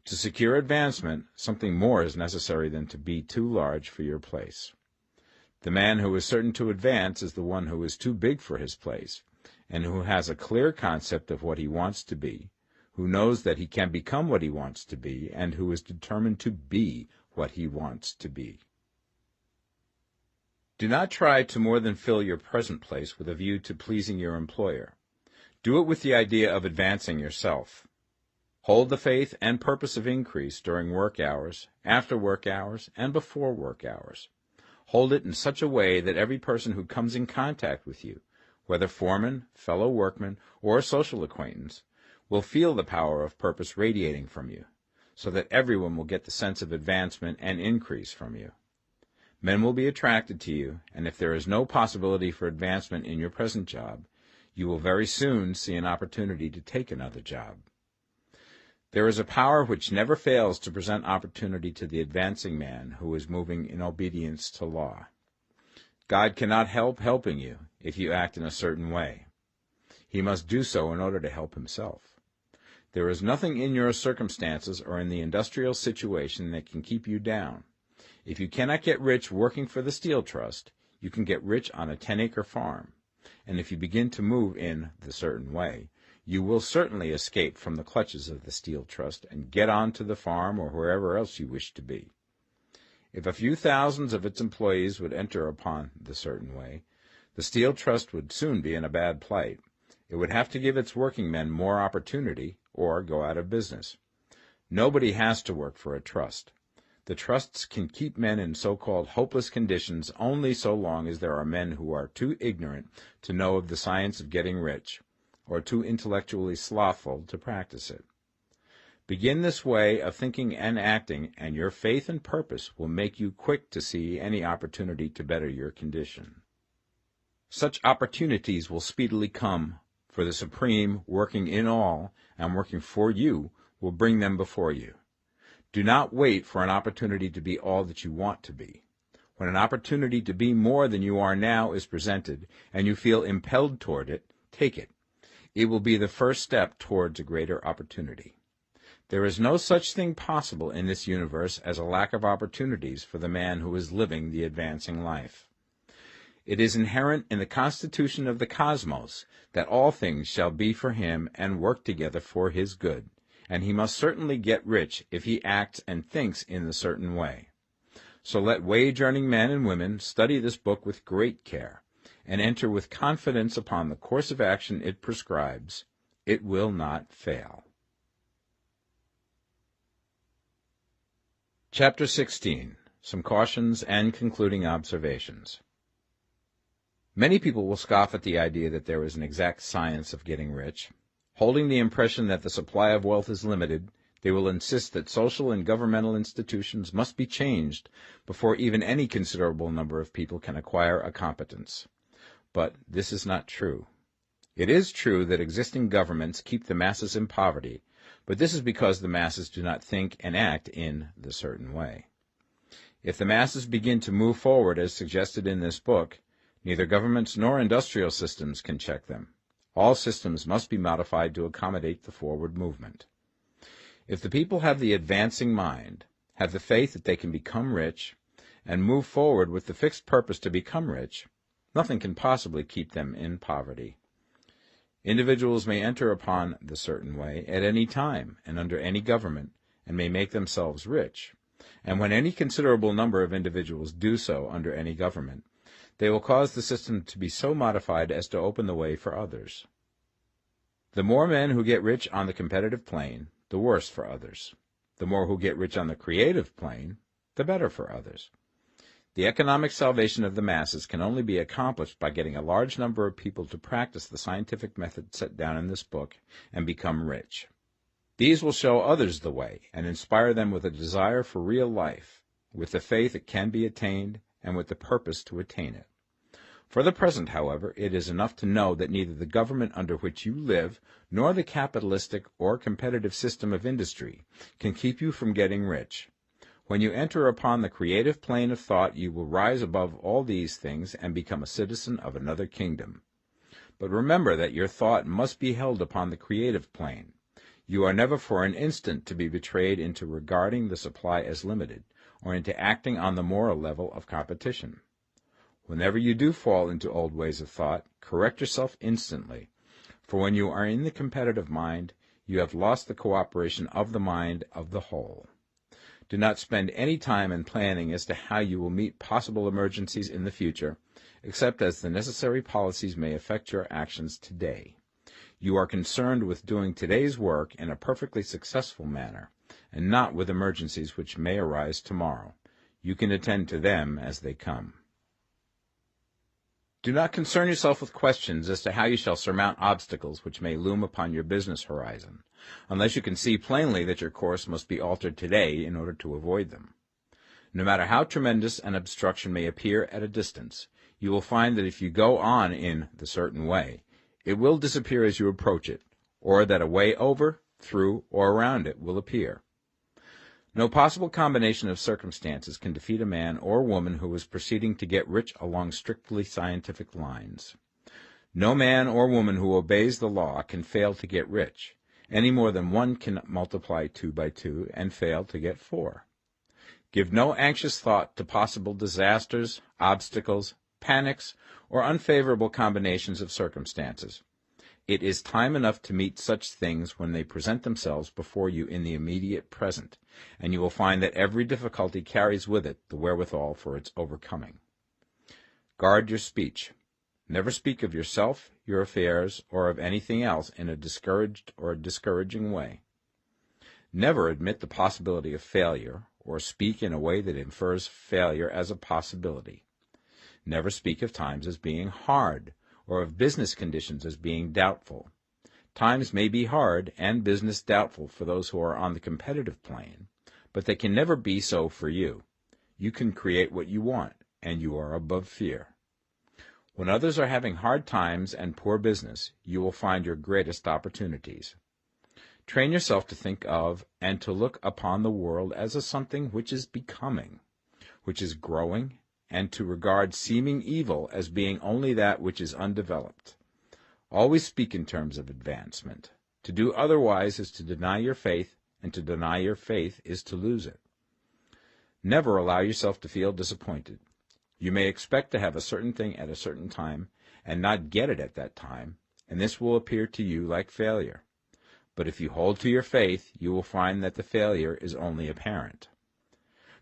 To secure advancement, something more is necessary than to be too large for your place. The man who is certain to advance is the one who is too big for his place, and who has a clear concept of what he wants to be, who knows that he can become what he wants to be, and who is determined to be what he wants to be. Do not try to more than fill your present place with a view to pleasing your employer. Do it with the idea of advancing yourself. Hold the faith and purpose of increase during work hours, after work hours, and before work hours. Hold it in such a way that every person who comes in contact with you, whether foreman, fellow workman, or social acquaintance, will feel the power of purpose radiating from you, so that everyone will get the sense of advancement and increase from you. Men will be attracted to you, and if there is no possibility for advancement in your present job, you will very soon see an opportunity to take another job. There is a power which never fails to present opportunity to the advancing man who is moving in obedience to law. God cannot help helping you if you act in a certain way. He must do so in order to help himself. There is nothing in your circumstances or in the industrial situation that can keep you down. If you cannot get rich working for the Steel Trust, you can get rich on a 10-acre farm. And if you begin to move in the certain way, you will certainly escape from the clutches of the Steel Trust and get on to the farm or wherever else you wish to be. If a few thousands of its employees would enter upon the certain way, the Steel Trust would soon be in a bad plight. It would have to give its working men more opportunity or go out of business. Nobody has to work for a trust. The trusts can keep men in so-called hopeless conditions only so long as there are men who are too ignorant to know of the science of getting rich, or too intellectually slothful to practice it. Begin this way of thinking and acting, and your faith and purpose will make you quick to see any opportunity to better your condition. Such opportunities will speedily come, for the Supreme, working in all and working for you, will bring them before you. Do not wait for an opportunity to be all that you want to be. When an opportunity to be more than you are now is presented, and you feel impelled toward it, take it. It will be the first step towards a greater opportunity. There is no such thing possible in this universe as a lack of opportunities for the man who is living the advancing life. It is inherent in the constitution of the cosmos that all things shall be for him and work together for his good, and he must certainly get rich if he acts and thinks in the certain way. So let wage-earning men and women study this book with great care, and enter with confidence upon the course of action it prescribes. It will not fail. Chapter 16. Some Cautions and Concluding Observations. Many people will scoff at the idea that there is an exact science of getting rich. Holding the impression that the supply of wealth is limited, they will insist that social and governmental institutions must be changed before even any considerable number of people can acquire a competence. But this is not true. It is true that existing governments keep the masses in poverty, but this is because the masses do not think and act in the certain way. If the masses begin to move forward as suggested in this book, neither governments nor industrial systems can check them. All systems must be modified to accommodate the forward movement. If the people have the advancing mind, have the faith that they can become rich, and move forward with the fixed purpose to become rich, nothing can possibly keep them in poverty. Individuals may enter upon the certain way at any time and under any government, and may make themselves rich. And when any considerable number of individuals do so under any government, they will cause the system to be so modified as to open the way for others. The more men who get rich on the competitive plane, the worse for others. The more who get rich on the creative plane, the better for others. The economic salvation of the masses can only be accomplished by getting a large number of people to practice the scientific method set down in this book and become rich. These will show others the way and inspire them with a desire for real life, with the faith it can be attained, and with the purpose to attain it. For the present, however, it is enough to know that neither the government under which you live nor the capitalistic or competitive system of industry can keep you from getting rich. When you enter upon the creative plane of thought, you will rise above all these things and become a citizen of another kingdom. But remember that your thought must be held upon the creative plane. You are never for an instant to be betrayed into regarding the supply as limited, or into acting on the moral level of competition. Whenever you do fall into old ways of thought, correct yourself instantly, for when you are in the competitive mind, you have lost the cooperation of the mind of the whole. Do not spend any time in planning as to how you will meet possible emergencies in the future, except as the necessary policies may affect your actions today. You are concerned with doing today's work in a perfectly successful manner, and not with emergencies which may arise tomorrow. You can attend to them as they come. Do not concern yourself with questions as to how you shall surmount obstacles which may loom upon your business horizon, unless you can see plainly that your course must be altered today in order to avoid them. No matter how tremendous an obstruction may appear at a distance, you will find that if you go on in the certain way, it will disappear as you approach it, or that a way over, through, or around it will appear. No possible combination of circumstances can defeat a man or woman who is proceeding to get rich along strictly scientific lines. No man or woman who obeys the law can fail to get rich, any more than one can multiply 2 by 2 and fail to get 4. Give no anxious thought to possible disasters, obstacles, panics, or unfavorable combinations of circumstances. It is time enough to meet such things when they present themselves before you in the immediate present, and you will find that every difficulty carries with it the wherewithal for its overcoming. Guard your speech. Never speak of yourself, your affairs, or of anything else in a discouraged or discouraging way. Never admit the possibility of failure, or speak in a way that infers failure as a possibility. Never speak of times as being hard, or of business conditions as being doubtful. Times may be hard and business doubtful for those who are on the competitive plane, but they can never be so for you. You can create what you want, and you are above fear. When others are having hard times and poor business, you will find your greatest opportunities. Train yourself to think of and to look upon the world as a something which is becoming, which is growing, and to regard seeming evil as being only that which is undeveloped. Always speak in terms of advancement. To do otherwise is to deny your faith, and to deny your faith is to lose it. Never allow yourself to feel disappointed. You may expect to have a certain thing at a certain time, and not get it at that time, and this will appear to you like failure. But if you hold to your faith, you will find that the failure is only apparent.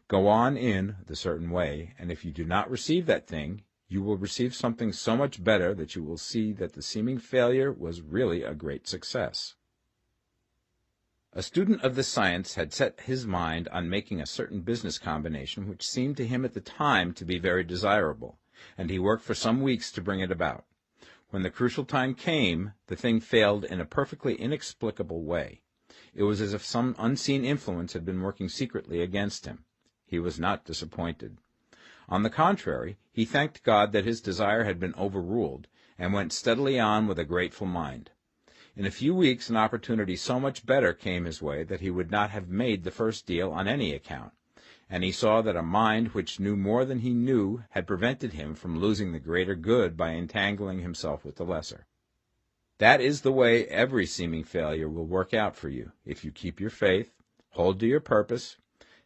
Go on in the certain way, and if you do not receive that thing, you will receive something so much better that you will see that the seeming failure was really a great success. A student of this science had set his mind on making a certain business combination which seemed to him at the time to be very desirable, and he worked for some weeks to bring it about. When the crucial time came, the thing failed in a perfectly inexplicable way. It was as if some unseen influence had been working secretly against him. He was not disappointed. On the contrary, he thanked God that his desire had been overruled, and went steadily on with a grateful mind. In a few weeks an opportunity so much better came his way that he would not have made the first deal on any account, and he saw that a mind which knew more than he knew had prevented him from losing the greater good by entangling himself with the lesser. That is the way every seeming failure will work out for you, if you keep your faith, hold to your purpose,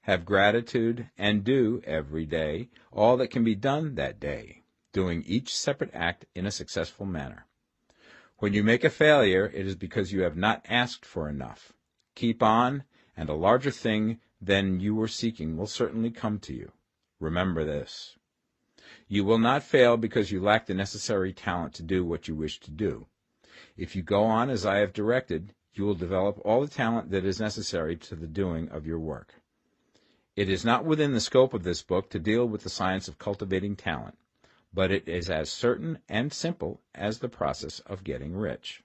have gratitude, and do, every day, all that can be done that day, doing each separate act in a successful manner. When you make a failure, it is because you have not asked for enough. Keep on, and a larger thing than you were seeking will certainly come to you. Remember this. You will not fail because you lack the necessary talent to do what you wish to do. If you go on as I have directed, you will develop all the talent that is necessary to the doing of your work. It is not within the scope of this book to deal with the science of cultivating talent, but it is as certain and simple as the process of getting rich.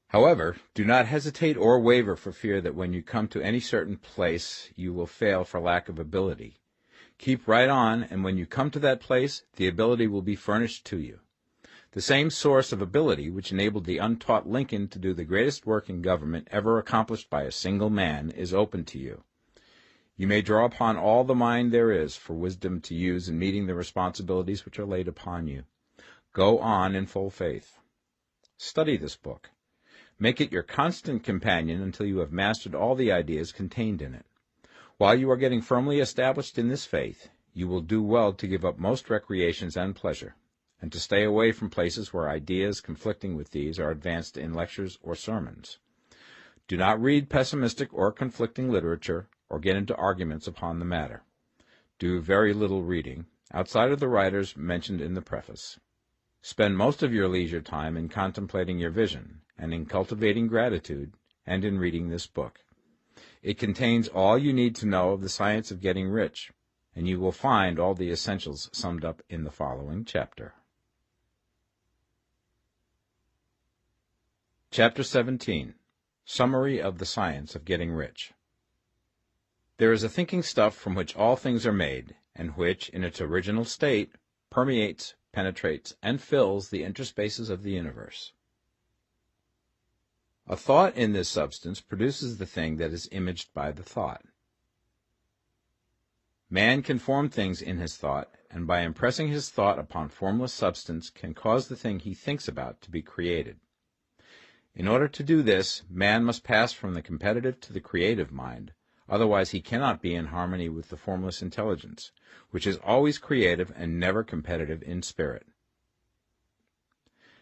However, do not hesitate or waver for fear that when you come to any certain place you will fail for lack of ability. Keep right on, and when you come to that place, the ability will be furnished to you. The same source of ability which enabled the untaught Lincoln to do the greatest work in government ever accomplished by a single man is open to you. You may draw upon all the mind there is for wisdom to use in meeting the responsibilities which are laid upon you. Go on in full faith. Study this book. Make it your constant companion until you have mastered all the ideas contained in it. While you are getting firmly established in this faith, you will do well to give up most recreations and pleasure, and to stay away from places where ideas conflicting with these are advanced in lectures or sermons. Do not read pessimistic or conflicting literature, or get into arguments upon the matter. Do very little reading, outside of the writers mentioned in the preface. Spend most of your leisure time in contemplating your vision, and in cultivating gratitude, and in reading this book. It contains all you need to know of the science of getting rich, and you will find all the essentials summed up in the following chapter. Chapter 17. Summary of the Science of Getting Rich. There is a thinking stuff from which all things are made, and which, in its original state, permeates, penetrates, and fills the interspaces of the universe. A thought in this substance produces the thing that is imaged by the thought. Man can form things in his thought, and by impressing his thought upon formless substance can cause the thing he thinks about to be created. In order to do this, man must pass from the competitive to the creative mind, otherwise he cannot be in harmony with the formless intelligence, which is always creative and never competitive in spirit.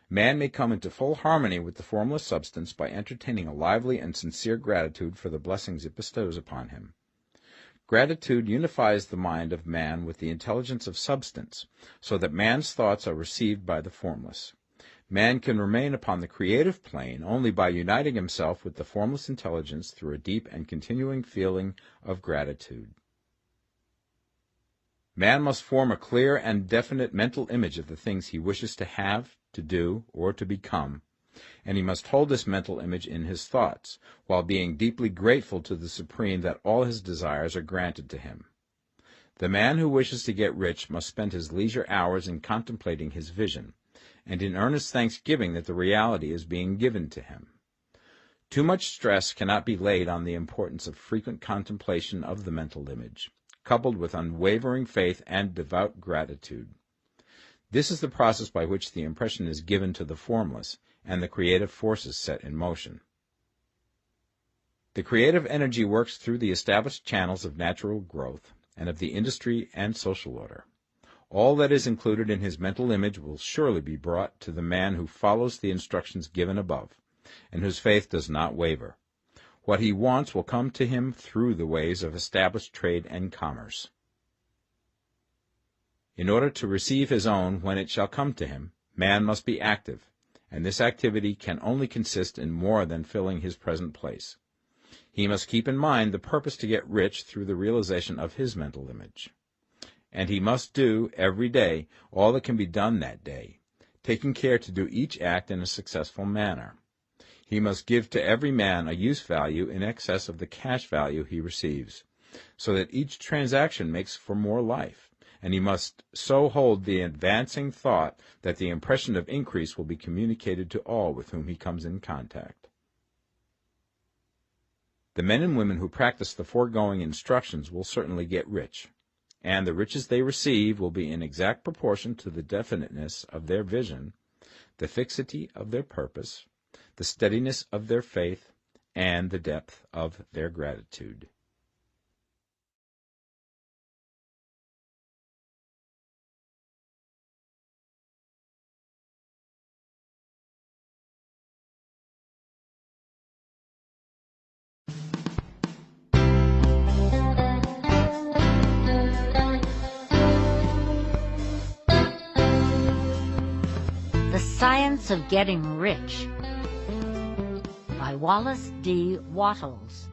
Man may come into full harmony with the formless substance by entertaining a lively and sincere gratitude for the blessings it bestows upon him. Gratitude unifies the mind of man with the intelligence of substance, so that man's thoughts are received by the formless. Man can remain upon the creative plane only by uniting himself with the formless intelligence through a deep and continuing feeling of gratitude. Man must form a clear and definite mental image of the things he wishes to have, to do, or to become, and he must hold this mental image in his thoughts, while being deeply grateful to the Supreme that all his desires are granted to him. The man who wishes to get rich must spend his leisure hours in contemplating his vision, and in earnest thanksgiving that the reality is being given to him. Too much stress cannot be laid on the importance of frequent contemplation of the mental image, coupled with unwavering faith and devout gratitude. This is the process by which the impression is given to the formless, and the creative forces set in motion. The creative energy works through the established channels of natural growth, and of the industry and social order. All that is included in his mental image will surely be brought to the man who follows the instructions given above, and whose faith does not waver. What he wants will come to him through the ways of established trade and commerce. In order to receive his own when it shall come to him, man must be active, and this activity can only consist in more than filling his present place. He must keep in mind the purpose to get rich through the realization of his mental image. and he must do every day all that can be done that day, taking care to do each act in a successful manner. He must give to every man a use value in excess of the cash value he receives, so that each transaction makes for more life, and he must so hold the advancing thought that the impression of increase will be communicated to all with whom he comes in contact. The men and women who practice the foregoing instructions will certainly get rich, and the riches they receive will be in exact proportion to the definiteness of their vision, the fixity of their purpose, the steadiness of their faith, and the depth of their gratitude. The Science of Getting Rich by Wallace D Wattles.